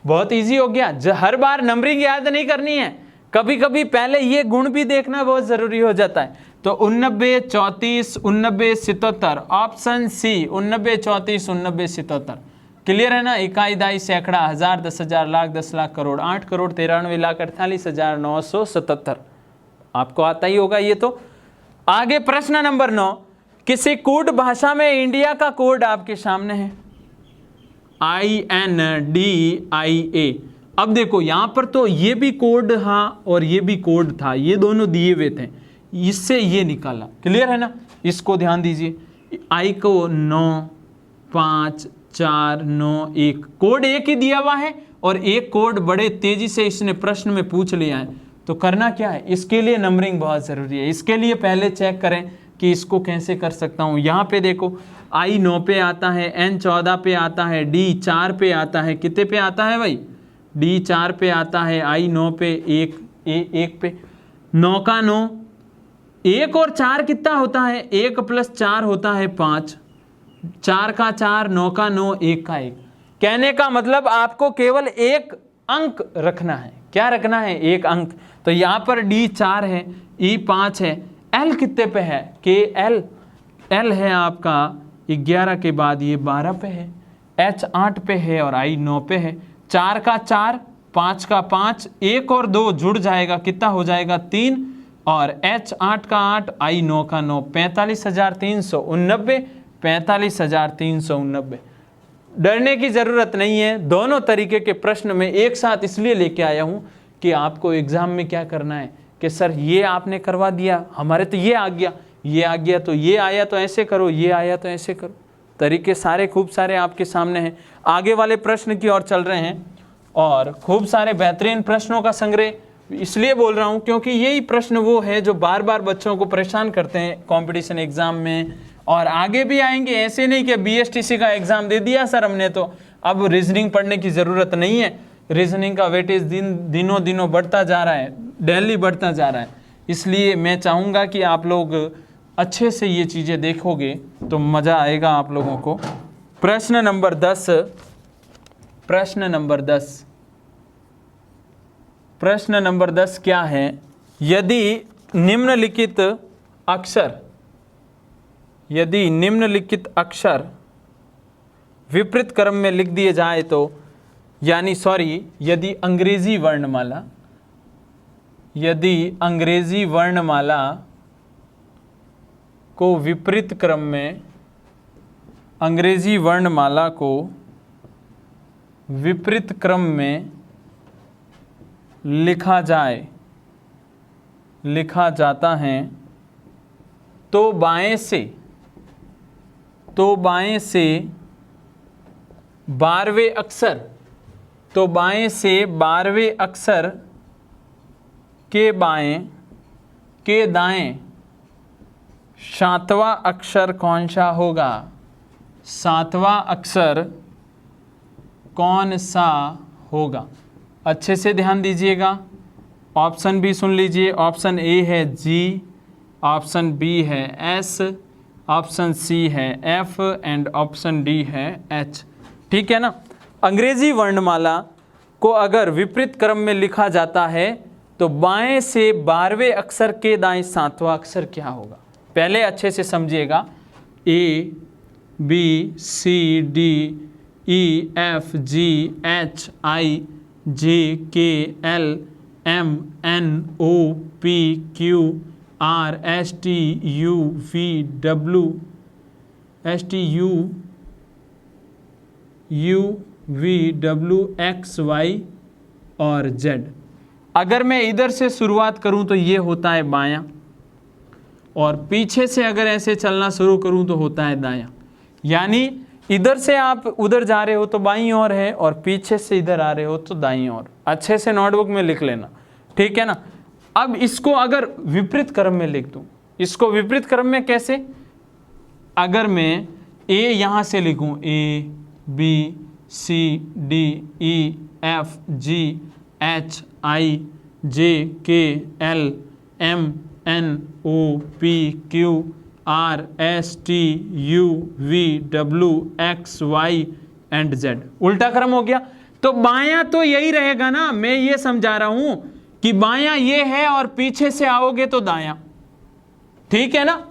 बहुत इजी हो गया। हर बार नंबरिंग याद नहीं करनी है, कभी कभी पहले ये गुण भी देखना बहुत जरूरी हो जाता है। तो 89 34 89 77, ऑप्शन सी 89 34 89 77। क्लियर है ना? इकाई दाई सैकड़ा हजार 10,000 लाख 10 लाख करोड़ 8 करोड़ 93,48,977 आपको आता ही होगा ये। तो आगे प्रश्न नंबर 9, किसी कूट भाषा में इंडिया का कोड आपके सामने है INDIA। अब देखो यहां पर तो ये भी कोड हाँ और ये भी कोड था, ये दोनों दिए हुए थे, इससे ये निकाला। क्लियर है ना? इसको ध्यान दीजिए, I को 9 5 4 9 1, कोड एक ही दिया हुआ है और एक कोड बड़े तेजी से इसने प्रश्न में पूछ लिया है। तो करना क्या है, इसके लिए नंबरिंग बहुत ज़रूरी है। इसके लिए पहले चेक करें कि इसको कैसे कर सकता हूँ। यहाँ पे देखो I 9 पे आता है, N 14 पे आता है, D 4 पे आता है, कितने पे आता है भाई, D 4 पे आता है, I 9 पे 1 पे 9 का 9, 1 और 4 कितना होता है, 1 + 4 होता है 5, 4 का 4 9 का 9 1 का 1। कहने का मतलब आपको केवल एक अंक रखना है। क्या रखना है? एक अंक। तो यहाँ पर D 4 है, E 5 है, L कितने पे है, L है आपका 11 के बाद ये 12 पे है, H 8 पे है और I 9 पे है। 4 का 4 5 का 5, 1 और 2 जुड़ जाएगा, कितना हो जाएगा 3, और H 8 का 8 I 9 का 9, 45,389 45,389। डरने की ज़रूरत नहीं है। दोनों तरीके के प्रश्न में एक साथ इसलिए लेके आया हूँ कि आपको एग्ज़ाम में क्या करना है कि सर ये आपने करवा दिया, हमारे तो ये आ गया, ये आ गया तो ये आया तो ऐसे करो, ये आया तो ऐसे करो। तरीके सारे खूब सारे आपके सामने हैं। आगे वाले प्रश्न की ओर चल रहे हैं और खूब सारे बेहतरीन प्रश्नों का संग्रह इसलिए बोल रहा हूँ क्योंकि यही प्रश्न वो है जो बार बार बच्चों को परेशान करते हैं कंपटीशन एग्जाम में, और आगे भी आएंगे। ऐसे नहीं कि BSTC का एग्जाम दे दिया सर हमने तो अब रीजनिंग पढ़ने की ज़रूरत नहीं है। रीजनिंग का वेटेज दिनों दिनों बढ़ता जा रहा है, डेली बढ़ता जा रहा है। इसलिए मैं चाहूँगा कि आप लोग अच्छे से ये चीज़ें देखोगे तो मज़ा आएगा आप लोगों को। प्रश्न नंबर 10, प्रश्न नंबर 10 क्या है? यदि निम्नलिखित अक्षर विपरीत क्रम में लिख दिए जाए तो, यदि अंग्रेजी वर्णमाला को विपरीत क्रम में, अंग्रेजी वर्णमाला को विपरीत क्रम में लिखा जाता है तो बाएं से 12वें अक्षर के दाएं 7वां अक्षर कौन सा होगा? 7वां अक्षर कौन सा होगा? अच्छे से ध्यान दीजिएगा। ऑप्शन भी सुन लीजिए। ऑप्शन ए है G, ऑप्शन बी है S, ऑप्शन सी है F एंड ऑप्शन डी है H। ठीक है ना? अंग्रेजी वर्णमाला को अगर विपरीत क्रम में लिखा जाता है तो बाएं से 12वें अक्षर के दाएं 7वां अक्षर क्या होगा? पहले अच्छे से समझिएगा। A B C D E F G H I J K L M N O P Q R S T U V W X Y और Z। अगर मैं इधर से शुरुआत करूं तो ये होता है बायां, और पीछे से अगर ऐसे चलना शुरू करूं तो होता है दायां। यानी इधर से आप उधर जा रहे हो तो बाईं ओर है, और पीछे से इधर आ रहे हो तो दाईं ओर। अच्छे से नोटबुक में लिख लेना, ठीक है ना? अब इसको अगर विपरीत क्रम में लिख दूं, इसको विपरीत क्रम में कैसे? अगर मैं A यहाँ से लिखूं A B C D E F G H I J K L M N O P Q R S T U V W X Y and Z, उल्टा क्रम हो गया। तो बायां तो यही रहेगा ना, मैं ये समझा रहा हूं कि बायां ये है और पीछे से आओगे तो दायां। ठीक है ना?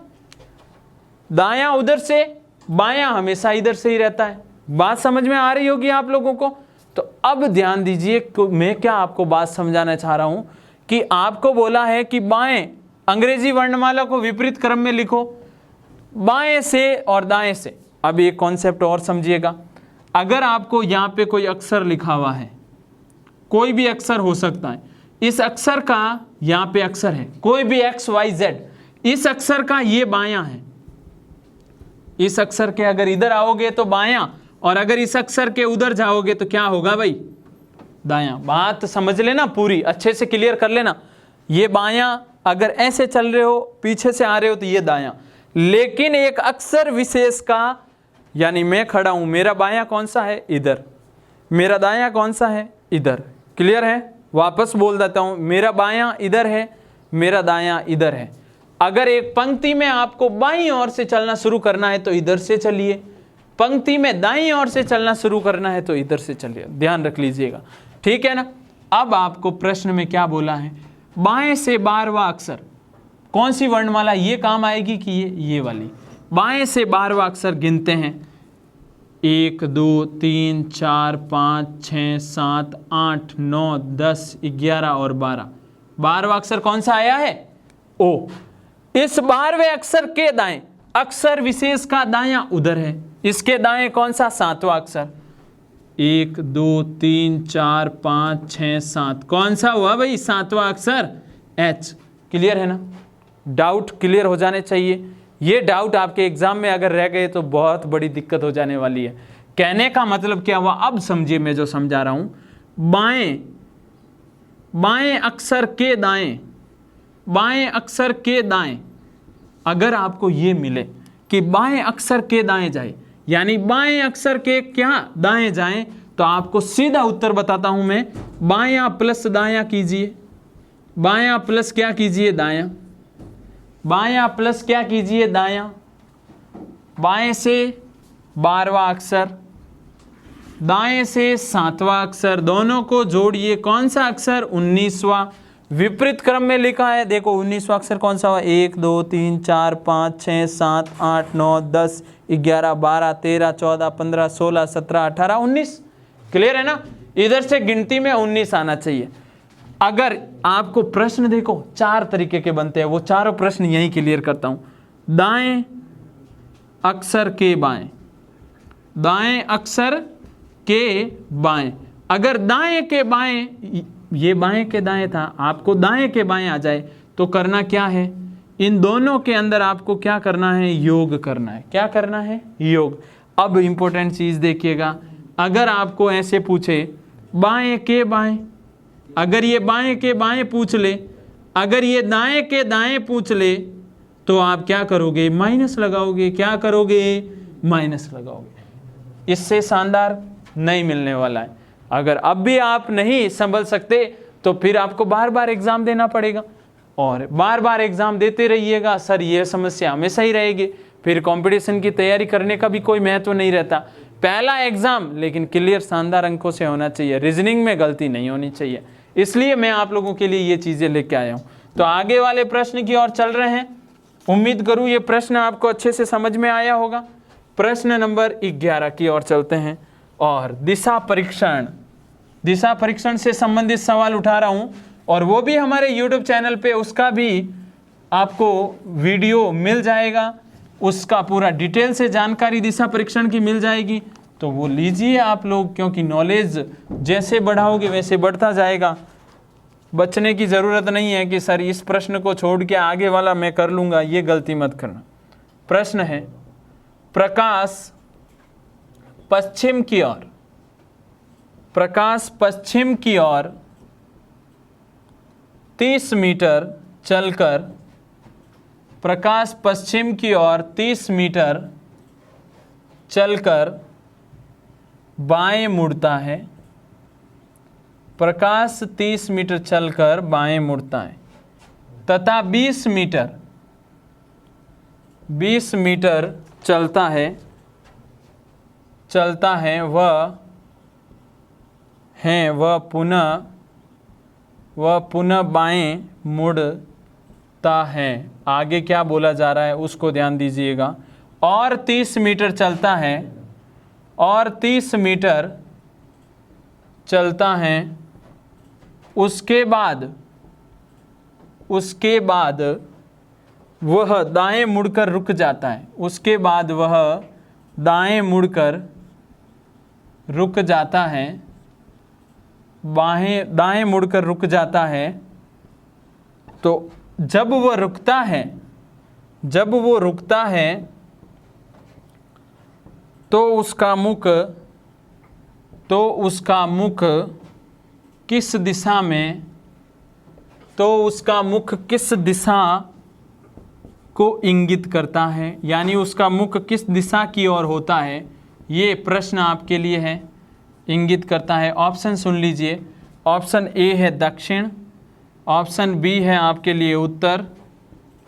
दायां उधर से, बायां हमेशा इधर से ही रहता है। बात समझ में आ रही होगी आप लोगों को? तो अब ध्यान दीजिए, मैं क्या आपको बात समझाना चाह रहा हूं कि आपको बोला है कि बाएं अंग्रेजी वर्णमाला को विपरीत क्रम में लिखो, बाएं से और दाएं से। अब एक कॉन्सेप्ट और समझिएगा। अगर आपको यहाँ पे कोई अक्षर लिखा हुआ है, कोई भी अक्षर हो सकता है, इस अक्षर का यहाँ पे अक्षर है कोई भी X Y Z, इस अक्षर का ये बायां है। इस अक्षर के अगर इधर आओगे तो बायां, और अगर इस अक्षर के उधर जाओगे तो क्या होगा भाई? दायां। बात समझ लेना, पूरी अच्छे से क्लियर कर लेना। ये बायां, अगर ऐसे चल रहे हो, पीछे से आ रहे हो तो ये दायां। लेकिन एक अक्षर विशेष का, यानी मैं खड़ा हूं, मेरा बायां कौन सा है? इधर। मेरा दायां कौन सा है? इधर। क्लियर है? वापस बोल देता हूं, मेरा बायां इधर है, मेरा दायां इधर है। अगर एक पंक्ति में आपको बाईं ओर से चलना शुरू करना है तो इधर से चलिए, पंक्ति में दाईं ओर से चलना शुरू करना है तो इधर से चलिए। ध्यान रख लीजिएगा, ठीक है ना? अब आपको प्रश्न में क्या बोला है? बाएं से 12वां अक्षर, कौन सी वर्णमाला ये काम आएगी कि ये वाली? बाएं से 12वां अक्षर गिनते हैं। 1 2 3 4 5 6 7 8 9 10 11 और 12। 12वां अक्षर कौन सा आया है? ओ। इस 12वें अक्षर के दाएं, अक्षर विशेष का दायां उधर है, इसके दाएं कौन सा? 7वां अक्षर। 1 2 3 4 5 6 7, कौन सा हुआ भाई? 7वां अक्षर H। क्लियर है ना? डाउट क्लियर हो जाने चाहिए। ये डाउट आपके एग्जाम में अगर रह गए तो बहुत बड़ी दिक्कत हो जाने वाली है। कहने का मतलब क्या हुआ, अब समझिए मैं जो समझा रहा हूं। बाएं, बाएं अक्षर के दाएं, बाएं अक्षर के दाएं, अगर आपको ये मिले कि बाएं अक्षर के दाएं जाए, यानी बाएं अक्षर के क्या दाएं जाएं, तो आपको सीधा उत्तर बताता हूं मैं। बायां प्लस दायां कीजिए, बायां प्लस क्या कीजिए, दायां, बायां प्लस क्या कीजिए, दायां। बाएं से 12वां अक्षर, दाएं से 7वां अक्षर, दोनों को जोड़िए, कौन सा अक्षर, 19वां। विपरीत क्रम में लिखा है, देखो 19वां अक्षर कौन सा हुआ, 1 2 3 4 5 6 7 8 9 10 11 12 13 14 15 16 17 18 19। क्लियर है ना, इधर से गिनती में 19 आना चाहिए। अगर आपको प्रश्न देखो 4 तरीके के बनते हैं, वो चारों प्रश्न यही क्लियर करता हूं। दाएं अक्षर के बाएं, दाएं अक्षर के बाएं, अगर दाएं के बाएं, ये बाएं के दाएं था, आपको दाएं के बाएं आ जाए तो करना क्या है, इन दोनों के अंदर आपको क्या करना है, योग करना है। क्या करना है, योग। अब इंपॉर्टेंट चीज देखिएगा, अगर आपको ऐसे पूछे बाएं के बाएं, अगर ये बाएं के बाएं पूछ ले, अगर ये दाएं के दाएं पूछ ले, तो आप क्या करोगे, माइनस लगाओगे। क्या करोगे, माइनस लगाओगे। इससे शानदार नहीं मिलने वाला है। अगर अब भी आप नहीं संभल सकते तो फिर आपको बार बार एग्जाम देना पड़ेगा, और बार बार एग्जाम देते रहिएगा। सर ये समस्या हमेशा ही रहेगी, फिर कंपटीशन की तैयारी करने का भी कोई महत्व नहीं रहता। पहला एग्जाम लेकिन क्लियर शानदार अंकों से होना चाहिए, रीजनिंग में गलती नहीं होनी चाहिए। इसलिए मैं आप लोगों के लिए ये चीजें लेके आया हूं। तो आगे वाले प्रश्न की ओर चल रहे हैं। उम्मीद करूं ये प्रश्न आपको अच्छे से समझ में आया होगा। प्रश्न नंबर 11 की ओर चलते हैं, और दिशा परीक्षण, दिशा परीक्षण से संबंधित सवाल उठा रहा हूं, और वो भी हमारे YouTube चैनल पे, उसका भी आपको वीडियो मिल जाएगा, उसका पूरा डिटेल से जानकारी दिशा परीक्षण की मिल जाएगी। तो वो लीजिए आप लोग, क्योंकि नॉलेज जैसे बढ़ाओगे वैसे बढ़ता जाएगा। बचने की ज़रूरत नहीं है कि सर इस प्रश्न को छोड़ के आगे वाला मैं कर लूँगा, ये गलती मत करना। प्रश्न है, प्रकाश पश्चिम की ओर, प्रकाश पश्चिम की ओर 30 मीटर चलकर, प्रकाश पश्चिम की ओर 30 मीटर चलकर बाएं मुड़ता है। प्रकाश 30 मीटर चलकर बाएं मुड़ता है तथा 20 मीटर चलता है, वह पुनः बाएं मुड़ता है। आगे क्या बोला जा रहा है उसको ध्यान दीजिएगा। और 30 मीटर चलता है, और 30 मीटर चलता है, उसके बाद वह दाएं मुड़कर रुक जाता है। उसके बाद वह दाएं मुड़कर रुक जाता है, दाएं मुड़कर रुक जाता है। तो जब वह रुकता है तो उसका मुख किस दिशा में, तो उसका मुख किस दिशा को इंगित करता है, यानी उसका मुख किस दिशा की ओर होता है, ये प्रश्न आपके लिए है। इंगित करता है। ऑप्शन सुन लीजिए। ऑप्शन ए है दक्षिण, ऑप्शन बी है आपके लिए उत्तर,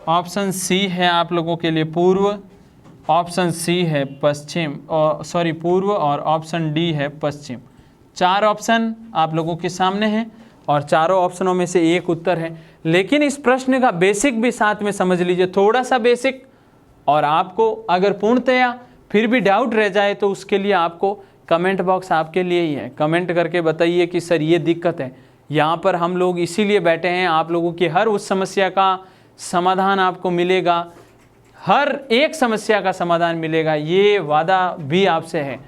ऑप्शन सी है आप लोगों के लिए पूर्व, ऑप्शन सी है पश्चिम, पूर्व, और ऑप्शन डी है पश्चिम। 4 ऑप्शन आप लोगों के सामने हैं, और चारों ऑप्शनों में से एक उत्तर है। लेकिन इस प्रश्न का बेसिक भी साथ में समझ लीजिए, थोड़ा सा बेसिक। और आपको अगर पूर्णतया फिर भी डाउट रह जाए तो उसके लिए आपको कमेंट बॉक्स आपके लिए ही है। कमेंट करके बताइए कि सर ये दिक्कत है। यहाँ पर हम लोग इसीलिए बैठे हैं, आप लोगों की हर उस समस्या का समाधान आपको मिलेगा, हर एक समस्या का समाधान मिलेगा, ये वादा भी आपसे है।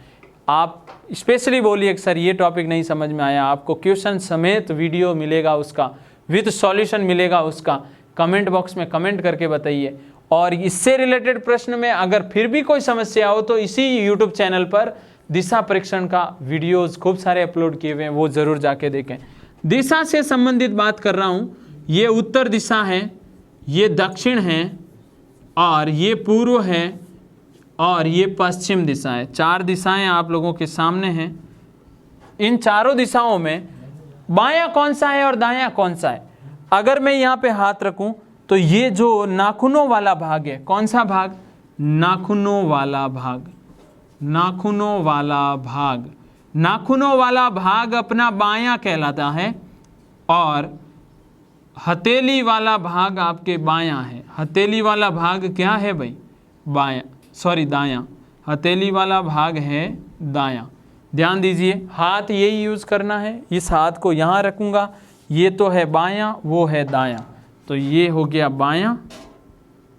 आप स्पेशली बोलिए कि सर ये टॉपिक नहीं समझ में आया, आपको क्वेश्चन समेत वीडियो मिलेगा, उसका विद सॉल्यूशन मिलेगा उसका। कमेंट बॉक्स में कमेंट करके बताइए। और इससे रिलेटेड प्रश्न में अगर फिर भी कोई समस्या हो तो इसी यूट्यूब चैनल पर दिशा परीक्षण का वीडियोस खूब सारे अपलोड किए हुए हैं, वो ज़रूर जाके देखें। दिशा से संबंधित बात कर रहा हूँ, ये उत्तर दिशा है, ये दक्षिण है, और ये पूर्व है, और ये पश्चिम दिशा है। 4 दिशाएं आप लोगों के सामने हैं। इन चारों दिशाओं में बायां कौन सा है और दायां कौन सा है? अगर मैं यहाँ पे हाथ रखूं तो ये जो नाखूनों वाला भाग है, कौन सा भाग? नाखूनों वाला भाग। नाखूनों वाला भाग, नाखूनों वाला भाग अपना बायां कहलाता है, और हथेली वाला भाग आपके बायां है। हथेली वाला भाग क्या है भाई? बायां, सॉरी दायां। हथेली वाला भाग है दायां। ध्यान दीजिए, हाथ यही यूज़ करना है। इस हाथ को यहाँ रखूँगा, ये तो है बायां, वो है दायां, तो ये हो गया बायां,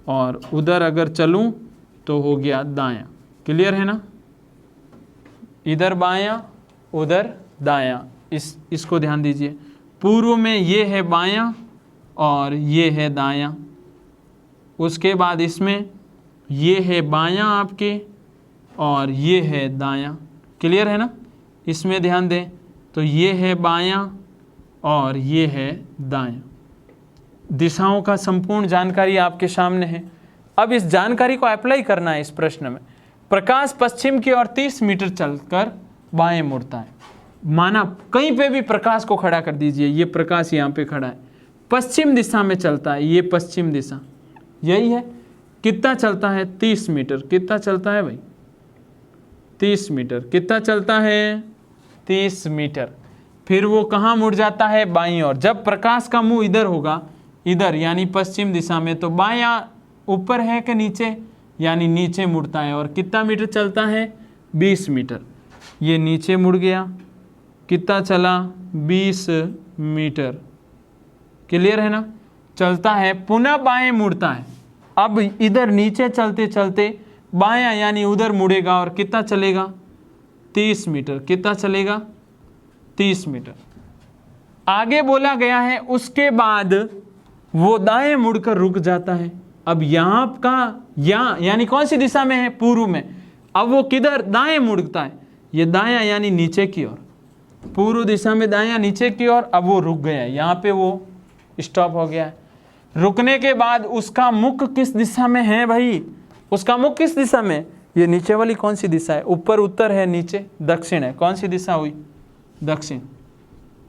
और उधर अगर चलूँ तो हो गया दायां। क्लियर है ना? इधर बायां, उधर दायां। इसको ध्यान दीजिए। पूर्व में ये है बायां और ये है दायां। उसके बाद इसमें ये है बायां आपके, और ये है दायां। क्लियर है ना? इसमें ध्यान दें तो ये है बायां और ये है दायां। दिशाओं का संपूर्ण जानकारी आपके सामने है। अब इस जानकारी को अप्लाई करना है इस प्रश्न में। प्रकाश पश्चिम की ओर 30 मीटर चलकर बाएं मुड़ता है। माना कहीं पे भी प्रकाश को खड़ा कर दीजिए, ये प्रकाश यहाँ पे खड़ा है, पश्चिम दिशा में चलता है, ये पश्चिम दिशा यही है। कितना चलता है? 30 मीटर। कितना चलता है भाई? 30 मीटर। कितना चलता है? 30 मीटर। फिर वो कहाँ मुड़ जाता है? बाईं ओर। जब प्रकाश का मुंह इधर होगा, इधर यानी पश्चिम दिशा में, तो बायां ऊपर है कि नीचे? यानी नीचे मुड़ता है। और कितना मीटर चलता है? 20 मीटर। ये नीचे मुड़ गया, कितना चला? 20 मीटर। क्लियर है ना? चलता है, पुनः बाएं मुड़ता है। अब इधर नीचे चलते चलते बायां यानी उधर मुड़ेगा, और कितना चलेगा? 30 मीटर। कितना चलेगा? 30 मीटर। आगे बोला गया है उसके बाद वो दाएं मुड़कर रुक जाता है। अब यहाँ का यहाँ यानी कौन सी दिशा में है? पूर्व में। अब वो किधर? दाएं मुड़ता है। ये दायां यानी नीचे की ओर, पूर्व दिशा में दायां नीचे की ओर। अब वो रुक गया है, यहाँ पे वो स्टॉप हो गया है। रुकने के बाद उसका मुख किस दिशा में है भाई? उसका मुख किस दिशा में? ये नीचे वाली कौन सी दिशा है? ऊपर उत्तर है, नीचे दक्षिण है। कौन सी दिशा हुई? दक्षिण।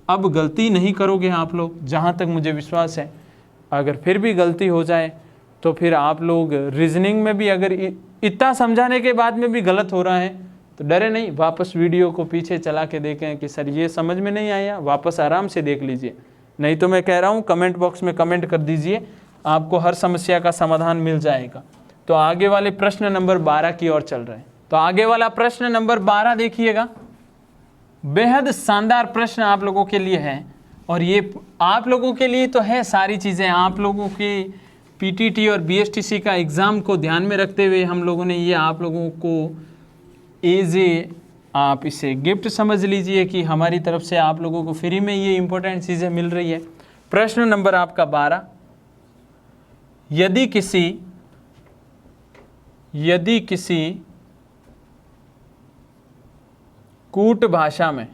अब गलती नहीं करोगे आप लोग, जहाँ तक मुझे विश्वास है। अगर फिर भी गलती हो जाए तो फिर आप लोग रीजनिंग में भी अगर इतना समझाने के बाद में भी गलत हो रहा है तो डरे नहीं, वापस वीडियो को पीछे चला के देखें कि सर ये समझ में नहीं आया, वापस आराम से देख लीजिए। नहीं तो मैं कह रहा हूँ कमेंट बॉक्स में कमेंट कर दीजिए, आपको हर समस्या का समाधान मिल जाएगा। तो आगे वाले प्रश्न नंबर 12 की ओर चल रहे हैं। तो आगे वाला प्रश्न नंबर 12 देखिएगा, बेहद शानदार प्रश्न आप लोगों के लिए है। और ये आप लोगों के लिए तो है सारी चीज़ें, आप लोगों की पीटीटी और बीएसटीसी का एग्ज़ाम को ध्यान में रखते हुए हम लोगों ने ये आप लोगों को एज ए, आप इसे गिफ्ट समझ लीजिए कि हमारी तरफ से आप लोगों को फ्री में ये इंपॉर्टेंट चीज़ें मिल रही है। प्रश्न नंबर आपका 12, यदि किसी कूट भाषा में,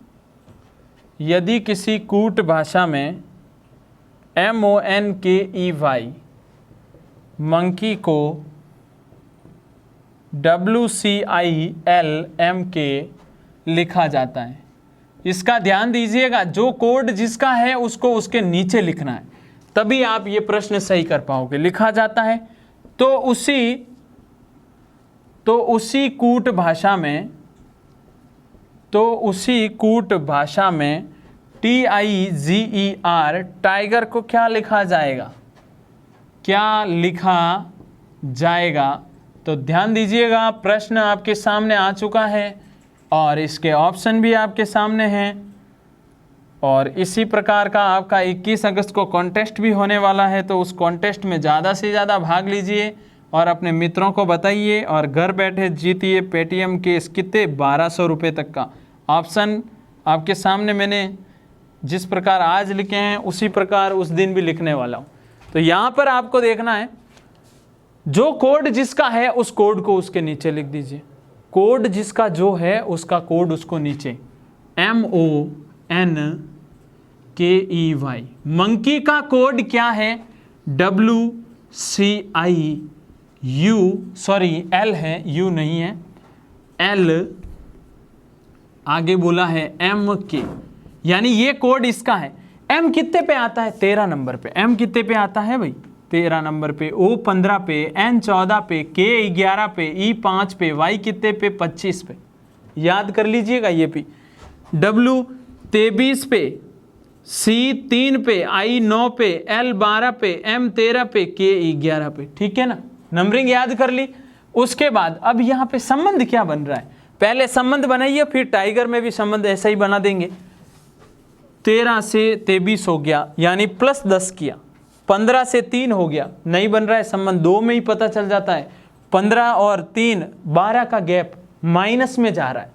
यदि किसी कूट भाषा में MONKEY मंकी को WCILMK लिखा जाता है। इसका ध्यान दीजिएगा, जो कोड जिसका है उसको उसके नीचे लिखना है, तभी आप ये प्रश्न सही कर पाओगे। लिखा जाता है तो उसी कूट भाषा में TIGER टाइगर को क्या लिखा जाएगा? क्या लिखा जाएगा? तो ध्यान दीजिएगा, प्रश्न आपके सामने आ चुका है और इसके ऑप्शन भी आपके सामने हैं। और इसी प्रकार का आपका 21 अगस्त को कॉन्टेस्ट भी होने वाला है, तो उस कॉन्टेस्ट में ज़्यादा से ज़्यादा भाग लीजिए और अपने मित्रों को बताइए और घर बैठे जीतिए पेटीएम के इस कितने 1200 रुपये तक का ऑप्शन। आपके सामने मैंने जिस प्रकार आज लिखे हैं उसी प्रकार उस दिन भी लिखने वाला हूँ। तो यहाँ पर आपको देखना है, जो कोड जिसका है उस कोड को उसके नीचे लिख दीजिए। कोड जिसका जो है उसका कोड उसको नीचे, MONKEY। मंकी का कोड क्या है? WCIU, सॉरी L है, U नहीं है, L आगे बोला है MK, यानी ये कोड इसका है। M कितने पे आता है? 13 नंबर पे। M कितने पे आता है भाई? 13 नंबर पे। O 15 पे, N 14 पे, K 11 पे, E 5 पे, Y कितने पे? 25 पे। याद कर लीजिएगा ये भी। W 23 पे, C 3 पे, I 9 पे, L 12 पे, M 13 पे, K 11 पे। ठीक है ना, नंबरिंग याद कर ली। उसके बाद अब यहाँ पे संबंध क्या बन रहा है? पहले संबंध बनाइए, फिर टाइगर में भी संबंध ऐसा ही बना देंगे। 13 से 23 हो गया, यानी प्लस 10 किया। 15 से 3 हो गया, नहीं बन रहा है संबंध, 2 में ही पता चल जाता है। 15 और 3, 12 का गैप माइनस में जा रहा है।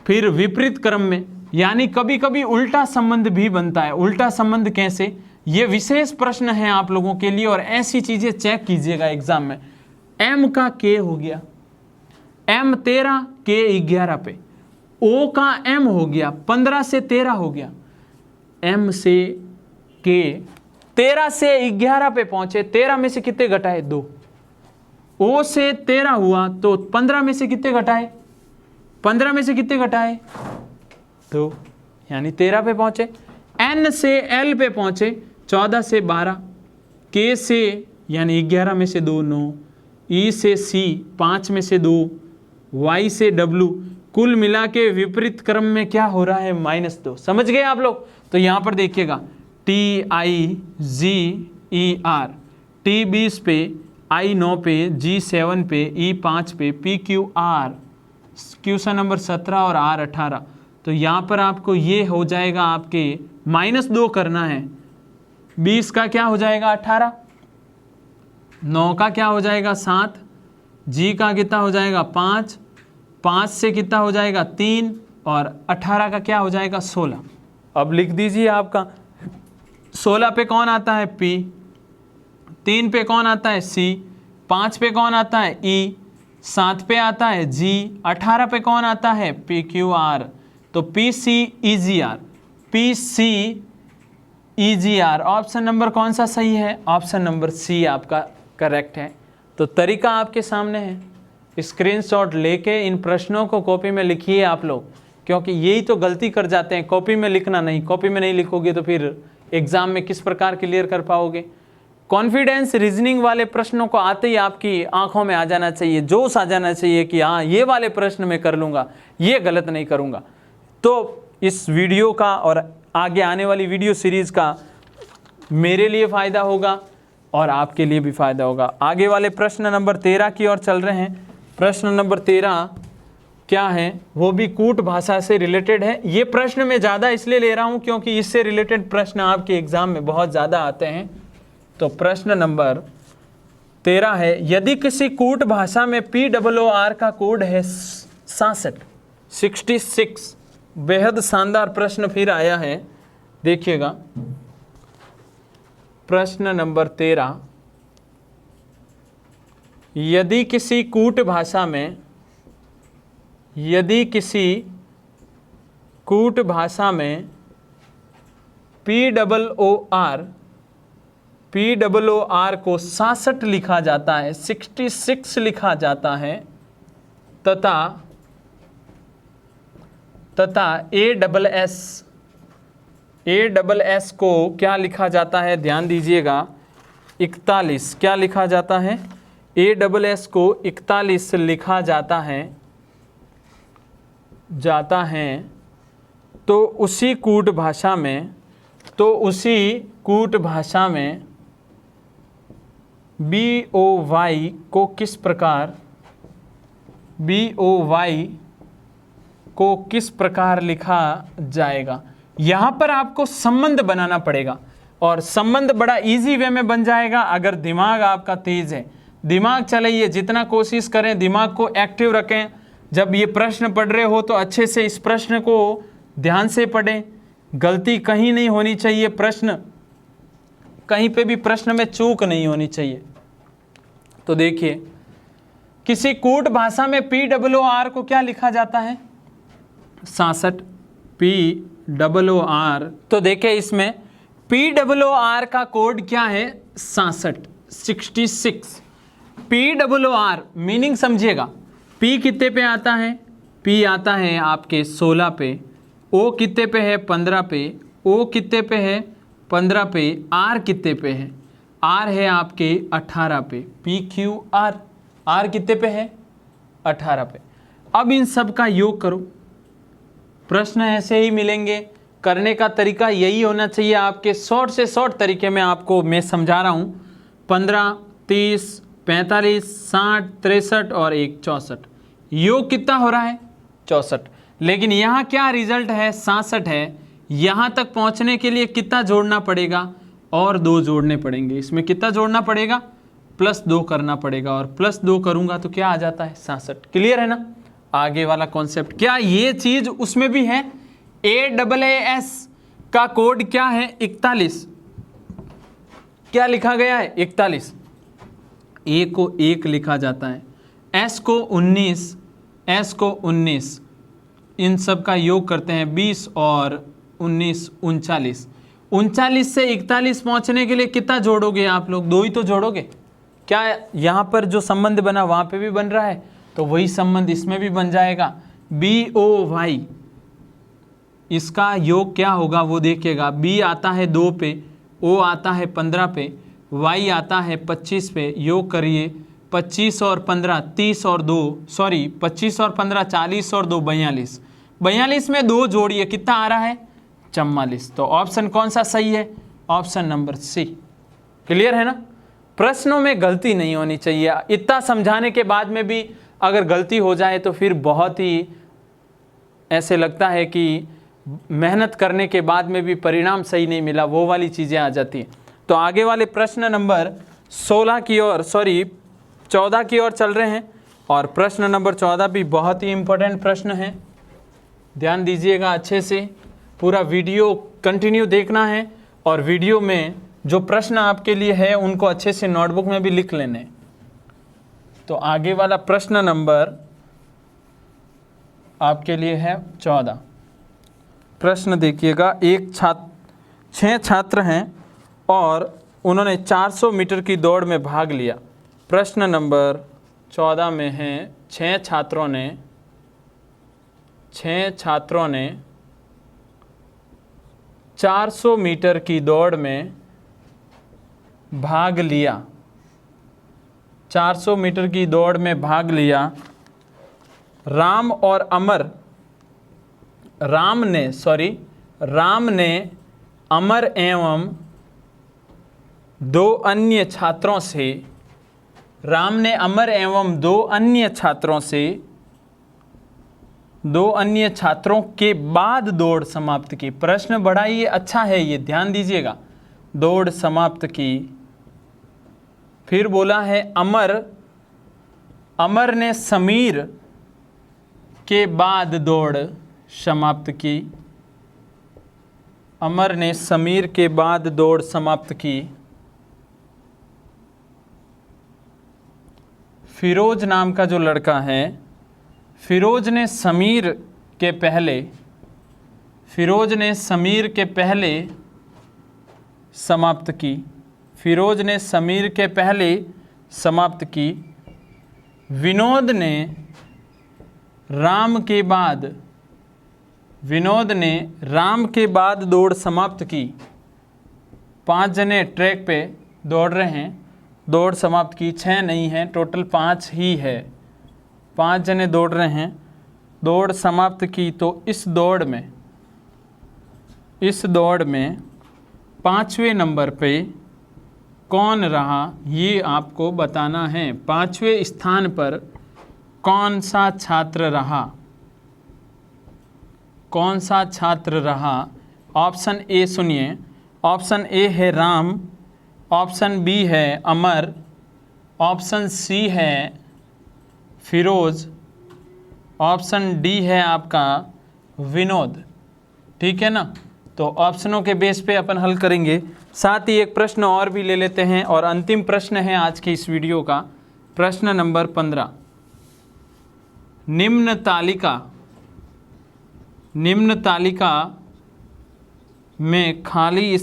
फिर विपरीत क्रम में, यानी कभी कभी उल्टा संबंध भी बनता है। उल्टा संबंध कैसे? ये विशेष प्रश्न है आप लोगों के लिए, और ऐसी चीजें चेक कीजिएगा एग्जाम में। M का K हो गया, M 13 K 11 पे। O का M हो गया, 15 से 13 हो गया। M से K 13 से 11 पे पहुंचे, 13 में से कितने घटाए? 2। O से 13 हुआ तो 15 में से कितने घटाए? 15 में से कितने घटाए? 2, यानी 13 पे पहुंचे। N से L पे पहुंचे, 14 से 12। K से यानी 11 में से 2 9, E से C 5 में से 2, Y से W, कुल मिला के विपरीत क्रम में क्या हो रहा है? -2। समझ गए आप लोग? तो यहां पर देखिएगा, TIGER, T 20 पे, I 9 पे, G 7 पे, E 5 पे, PQR, क्वेश्चन नंबर 17 और R 18। तो यहाँ पर आपको ये हो जाएगा, आपके -2 करना है। 20 का क्या हो जाएगा? 18। 9 का क्या हो जाएगा? 7। G का कितना हो जाएगा? 5। 5 से कितना हो जाएगा? 3। और 18 का क्या हो जाएगा? 16। अब लिख दीजिए आपका 16 पे कौन आता है? P। 3 पे कौन आता है? C। 5 पे कौन आता है? E। 7 पे आता है G। 18 पे कौन आता है? PQR। तो PCEGR, PCEGR ऑप्शन नंबर कौन सा सही है? ऑप्शन नंबर C आपका करेक्ट है। तो तरीका आपके सामने है, स्क्रीनशॉट लेके इन प्रश्नों को कॉपी में लिखिए आप लोग, क्योंकि यही तो गलती कर जाते हैं, कॉपी में लिखना नहीं। कॉपी में नहीं लिखोगे तो फिर एग्जाम में किस प्रकार क्लियर कर पाओगे? कॉन्फिडेंस रीजनिंग वाले प्रश्नों को आते ही आपकी आंखों में आ जाना चाहिए, जोश आ जाना चाहिए कि हाँ ये वाले प्रश्न मैं कर लूँगा, ये गलत नहीं करूँगा। तो इस वीडियो का और आगे आने वाली वीडियो सीरीज़ का मेरे लिए फ़ायदा होगा और आपके लिए भी फ़ायदा होगा। आगे वाले प्रश्न नंबर 13 की ओर चल रहे हैं। प्रश्न नंबर 13 क्या है? वो भी कूट भाषा से रिलेटेड है। ये प्रश्न मैं ज़्यादा इसलिए ले रहा हूँ क्योंकि इससे रिलेटेड प्रश्न आपके एग्ज़ाम में बहुत ज़्यादा आते हैं। तो प्रश्न नंबर 13 है, यदि किसी कूट भाषा में POOR का कोड है 66, बेहद शानदार प्रश्न फिर आया है, देखिएगा। प्रश्न नंबर 13, यदि किसी कूट भाषा में POOR को 66 लिखा जाता है, 66 लिखा जाता है, तथा ASS को क्या लिखा जाता है? ध्यान दीजिएगा, 41। क्या लिखा जाता है? ASS को 41 लिखा जाता है। तो उसी कूट भाषा में BOY को किस प्रकार लिखा जाएगा? यहाँ पर आपको संबंध बनाना पड़ेगा, और संबंध बड़ा इजी वे में बन जाएगा अगर दिमाग आपका तेज है। दिमाग चलाइए, जितना कोशिश करें दिमाग को एक्टिव रखें। जब ये प्रश्न पढ़ रहे हो तो अच्छे से इस प्रश्न को ध्यान से पढ़ें, गलती कहीं नहीं होनी चाहिए, कहीं पे भी प्रश्न में चूक नहीं होनी चाहिए। तो देखिए किसी कूट भाषा में POOR को क्या लिखा जाता है? 67 POOR। तो देखिए इसमें POOR का कोड क्या है? 66। POOR मीनिंग समझिएगा। P कितने पे आता है? P आता है आपके 16 पे, O कितने पे है? 15 पे, O कितने पे है? 15 पे, R कितने पे है? R है आपके 18 पे। PQR, R कितने पे है? 18 पे। अब इन सब का योग करो, प्रश्न ऐसे ही मिलेंगे। करने का तरीका यही होना चाहिए आपके, शॉर्ट से शॉर्ट तरीके में आपको मैं समझा रहा हूँ। 15, 30, 45, 60, 63 और 1 64। योग कितना हो रहा है? 64। लेकिन यहाँ क्या रिजल्ट है? 67 है। यहाँ तक पहुँचने के लिए कितना जोड़ना पड़ेगा? और 2 जोड़ने पड़ेंगे। इसमें कितना जोड़ना पड़ेगा? +2 करना पड़ेगा, और +2 करूँगा तो क्या आ जाता है? 67। क्लियर है ना? आगे वाला कॉन्सेप्ट। क्या ये चीज़ उसमें भी है? AAS का कोड क्या है? 41। क्या लिखा गया है? 41। A को 1 लिखा जाता है, S को 19, S को 19, इन सब का योग करते हैं 20 और 19 39। 39 से 41 पहुंचने के लिए कितना जोड़ोगे आप लोग? 2 ही तो जोड़ोगे। क्या यहाँ पर जो संबंध बना वहाँ पे भी बन रहा है? तो वही संबंध इसमें भी बन जाएगा। BOY, इसका योग क्या होगा वो देखिएगा। B आता है 2 पे, O आता है 15 पे, Y आता है 25 पे। योग करिए 25 और 15 30 और 2 सॉरी 25 और 15 40 और 2 42। 42 में 2 जोड़िए, कितना आ रहा है? 44। तो ऑप्शन कौन सा सही है? Option number C। क्लियर है ना? प्रश्नों में गलती नहीं होनी चाहिए। इतना समझाने के बाद में भी अगर गलती हो जाए तो फिर बहुत ही ऐसे लगता है कि मेहनत करने के बाद में भी परिणाम सही नहीं मिला, वो वाली चीज़ें आ जाती हैं। तो आगे वाले प्रश्न नंबर 14 की ओर चल रहे हैं, और प्रश्न नंबर 14 भी बहुत ही इम्पोर्टेंट प्रश्न है। ध्यान दीजिएगा अच्छे से, पूरा वीडियो कंटिन्यू देखना है, और वीडियो में जो प्रश्न आपके लिए है उनको अच्छे से नोटबुक में भी लिख लेने। तो आगे वाला प्रश्न नंबर आपके लिए है 14। प्रश्न देखिएगा। 6 छात्र हैं और उन्होंने 400 मीटर की दौड़ में भाग लिया। प्रश्न नंबर 14 में है 6 छात्रों ने 400 मीटर की दौड़ में भाग लिया। 400 मीटर की दौड़ में भाग लिया। राम ने अमर एवं 2 अन्य छात्रों से राम ने अमर एवं 2 अन्य छात्रों से 2 अन्य छात्रों के बाद दौड़ समाप्त की। प्रश्न बड़ा ही अच्छा है, ये ध्यान दीजिएगा। दौड़ समाप्त की। फिर बोला है अमर ने समीर के बाद दौड़ समाप्त की। अमर ने समीर के बाद दौड़ समाप्त की। फिरोज नाम का जो लड़का है, फिरोज ने समीर के पहले समाप्त की। फिरोज ने समीर के पहले समाप्त की। विनोद ने राम के बाद दौड़ समाप्त की। 5 जने ट्रैक पे दौड़ रहे हैं, दौड़ समाप्त की। 6 नहीं है, टोटल 5 ही है। 5 जने दौड़ रहे हैं, दौड़ समाप्त की। तो इस दौड़ में 5वें नंबर पे कौन रहा, ये आपको बताना है। 5वें स्थान पर कौन सा छात्र रहा? ऑप्शन ए सुनिए। ऑप्शन ए है राम, ऑप्शन बी है अमर, ऑप्शन सी है फिरोज, ऑप्शन डी है आपका विनोद। ठीक है ना? तो ऑप्शनों के बेस पे अपन हल करेंगे। साथ ही एक प्रश्न और भी ले लेते हैं, और अंतिम प्रश्न है आज की इस वीडियो का। प्रश्न नंबर 15, निम्न तालिका में खाली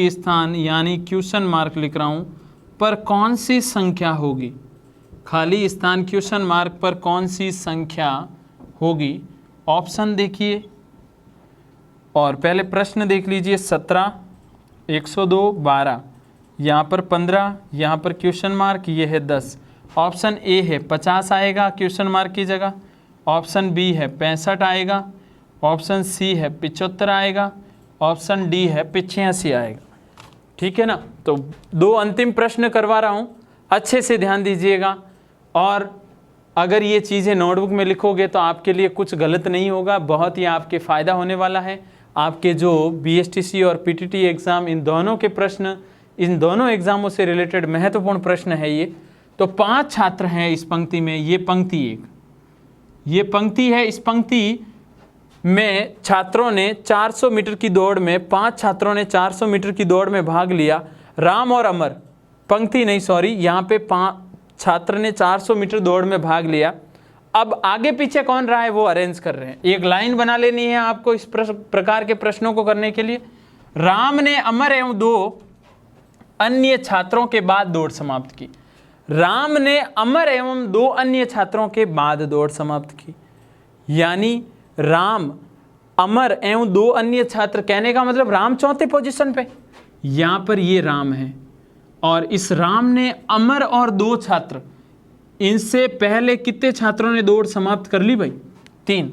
स्थान यानी क्वेश्चन मार्क लिख रहा हूं पर कौन सी संख्या होगी। खाली स्थान क्वेश्चन मार्क पर कौन सी संख्या होगी। ऑप्शन देखिए और पहले प्रश्न देख लीजिए। 17, 102, 12, यहाँ पर 15, यहाँ पर क्वेश्चन मार्क, ये है 10। ऑप्शन ए है 50 आएगा क्वेश्चन मार्क की जगह, ऑप्शन बी है 65 आएगा, ऑप्शन सी है 75 आएगा, ऑप्शन डी है 85 आएगा। ठीक है ना। तो 2 अंतिम प्रश्न करवा रहा हूँ, अच्छे से ध्यान दीजिएगा। और अगर ये चीज़ें नोटबुक में लिखोगे तो आपके लिए कुछ गलत नहीं होगा, बहुत ही आपके फ़ायदा होने वाला है। आपके जो BSTC और PTT एग्ज़ाम, इन दोनों के प्रश्न, इन दोनों एग्ज़ामों से रिलेटेड महत्वपूर्ण प्रश्न है ये। तो 5 छात्र हैं इस पंक्ति में। ये पंक्ति ये पंक्ति है। इस पंक्ति में छात्रों ने 400 मीटर की दौड़ में, 5 छात्रों ने 400 मीटर की दौड़ में भाग लिया। राम और अमर, पंक्ति नहीं सॉरी, यहाँ पे 5 छात्र ने 400 मीटर दौड़ में भाग लिया। अब आगे पीछे कौन रहा है वो अरेंज कर रहे हैं। एक लाइन बना लेनी है आपको इस प्रकार के प्रश्नों को करने के लिए। राम ने अमर एवं 2 अन्य छात्रों के बाद दौड़ समाप्त की। राम ने अमर एवं 2 अन्य छात्रों के बाद दौड़ समाप्त की, यानी राम, अमर एवं 2 अन्य छात्र, कहने का मतलब राम 4थी पोजीशन पे। यहाँ पर ये राम है और इस राम ने अमर और 2 छात्र, इनसे पहले कितने छात्रों ने दौड़ समाप्त कर ली भाई? 3।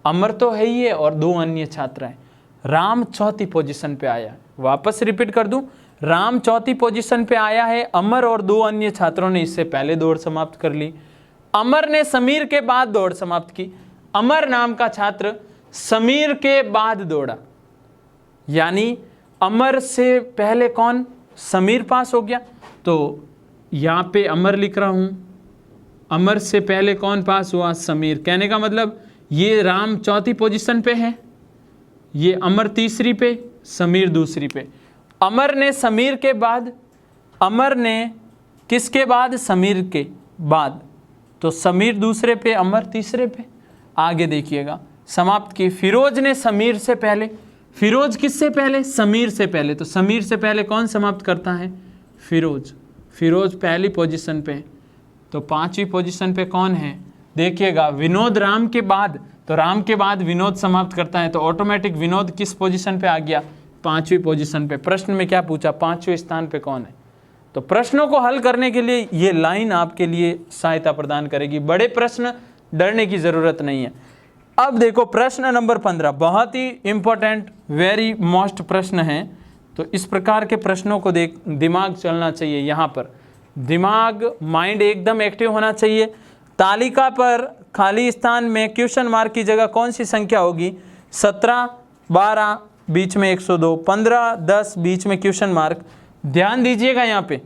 अमर तो है ही है और 2 अन्य छात्र हैं। राम 4थी पोजीशन पे आया। वापस रिपीट कर दूं, राम 4थी पोजीशन पे आया है। अमर और 2 अन्य छात्रों ने इससे पहले दौड़ समाप्त कर ली। अमर ने समीर के बाद दौड़ समाप्त की। अमर नाम का छात्र समीर के बाद दौड़ा, यानी अमर से पहले कौन? समीर पास हो गया। तो यहाँ पे अमर लिख रहा हूँ, अमर से पहले कौन पास हुआ? समीर। कहने का मतलब ये राम 4थी पोजीशन पे है, ये अमर 3री पे, समीर 2री पे। अमर ने समीर के बाद, अमर ने किसके बाद? समीर के बाद। तो समीर 2रे पे, अमर 3रे पे। आगे देखिएगा, समाप्त की। फिरोज ने समीर से पहले, फिरोज किससे पहले? समीर से पहले। तो समीर से पहले कौन समाप्त करता है? फिरोज। फिरोज पहली पोजीशन पे। तो 5वीं पोजीशन पे कौन है? देखिएगा, विनोद राम के बाद, तो राम के बाद विनोद समाप्त करता है, तो ऑटोमेटिक विनोद किस पोजीशन पे आ गया? 5वीं पोजीशन पे। प्रश्न में क्या पूछा? 5वें स्थान पे कौन है? तो प्रश्नों को हल करने के लिए ये लाइन आपके लिए सहायता प्रदान करेगी। बड़े प्रश्न, डरने की ज़रूरत नहीं है। अब देखो प्रश्न नंबर 15, बहुत ही इंपॉर्टेंट, वेरी मोस्ट प्रश्न है। तो इस प्रकार के प्रश्नों को दिमाग चलना चाहिए। यहाँ पर दिमाग, माइंड एकदम एक्टिव होना चाहिए। तालिका पर खाली स्थान में क्वेश्चन मार्क की जगह कौन सी संख्या होगी? 17, 12, बीच में 102, 15, 10, बीच में क्वेश्चन मार्क। ध्यान दीजिएगा यहाँ पे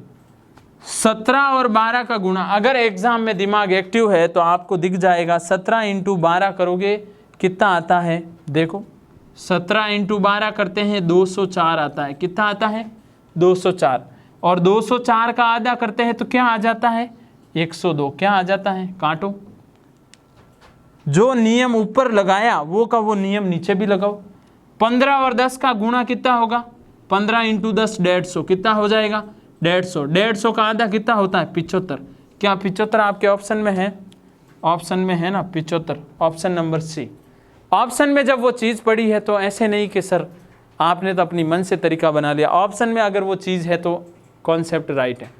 17 और 12 का गुणा, अगर एग्जाम में दिमाग एक्टिव है तो आपको दिख जाएगा। 17 × 12 करोगे कितना आता है? देखो 17 × 12 करते हैं 204 आता है। कितना आता है? 204। और 204 का आधा करते हैं तो क्या आ जाता है? 102। क्या आ जाता है? काटो। जो नियम ऊपर लगाया वो का वो नियम नीचे भी लगाओ। 15 और 10 का गुणा कितना होगा? 15 × 10 150। कितना हो जाएगा? 150। 150 का आधा कितना होता है? 75। क्या 75 आपके ऑप्शन में है? ऑप्शन में है ना 75, ऑप्शन नंबर सी। ऑप्शन में जब वो चीज़ पड़ी है तो ऐसे नहीं कि सर आपने तो अपनी मन से तरीका बना लिया। ऑप्शन में अगर वो चीज़ है तो कॉन्सेप्ट राइट है।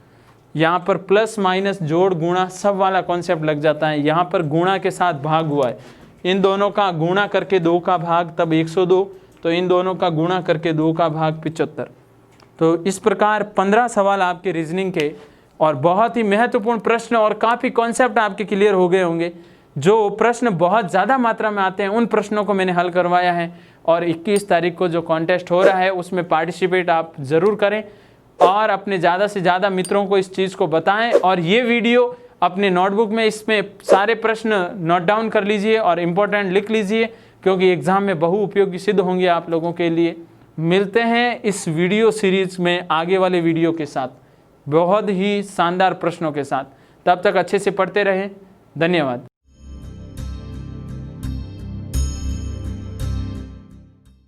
यहाँ पर प्लस माइनस, जोड़ गुणा, सब वाला कॉन्सेप्ट लग जाता है। यहाँ पर गुणा के साथ भाग हुआ है, इन दोनों का गुणा करके 2 का भाग तब 102, तो इन दोनों का गुणा करके 2 का भाग 75। तो इस प्रकार 15 सवाल आपके रीजनिंग के, और बहुत ही महत्वपूर्ण प्रश्न, और काफ़ी कॉन्सेप्ट आपके क्लियर हो गए होंगे। जो प्रश्न बहुत ज़्यादा मात्रा में आते हैं उन प्रश्नों को मैंने हल करवाया है। और 21 तारीख को जो कॉन्टेस्ट हो रहा है उसमें पार्टिसिपेट आप ज़रूर करें और अपने ज़्यादा से ज़्यादा मित्रों को इस चीज़ को बताएं। और ये वीडियो अपने नोटबुक में, इसमें सारे प्रश्न नोट डाउन कर लीजिए और इम्पोर्टेंट लिख लीजिए, क्योंकि एग्ज़ाम में बहु उपयोगी सिद्ध होंगे आप लोगों के लिए। मिलते हैं इस वीडियो सीरीज़ में आगे वाले वीडियो के साथ। बहुत ही शानदार प्रश्नों के साथ। तब तक अच्छे से पढ़ते रहें। धन्यवाद।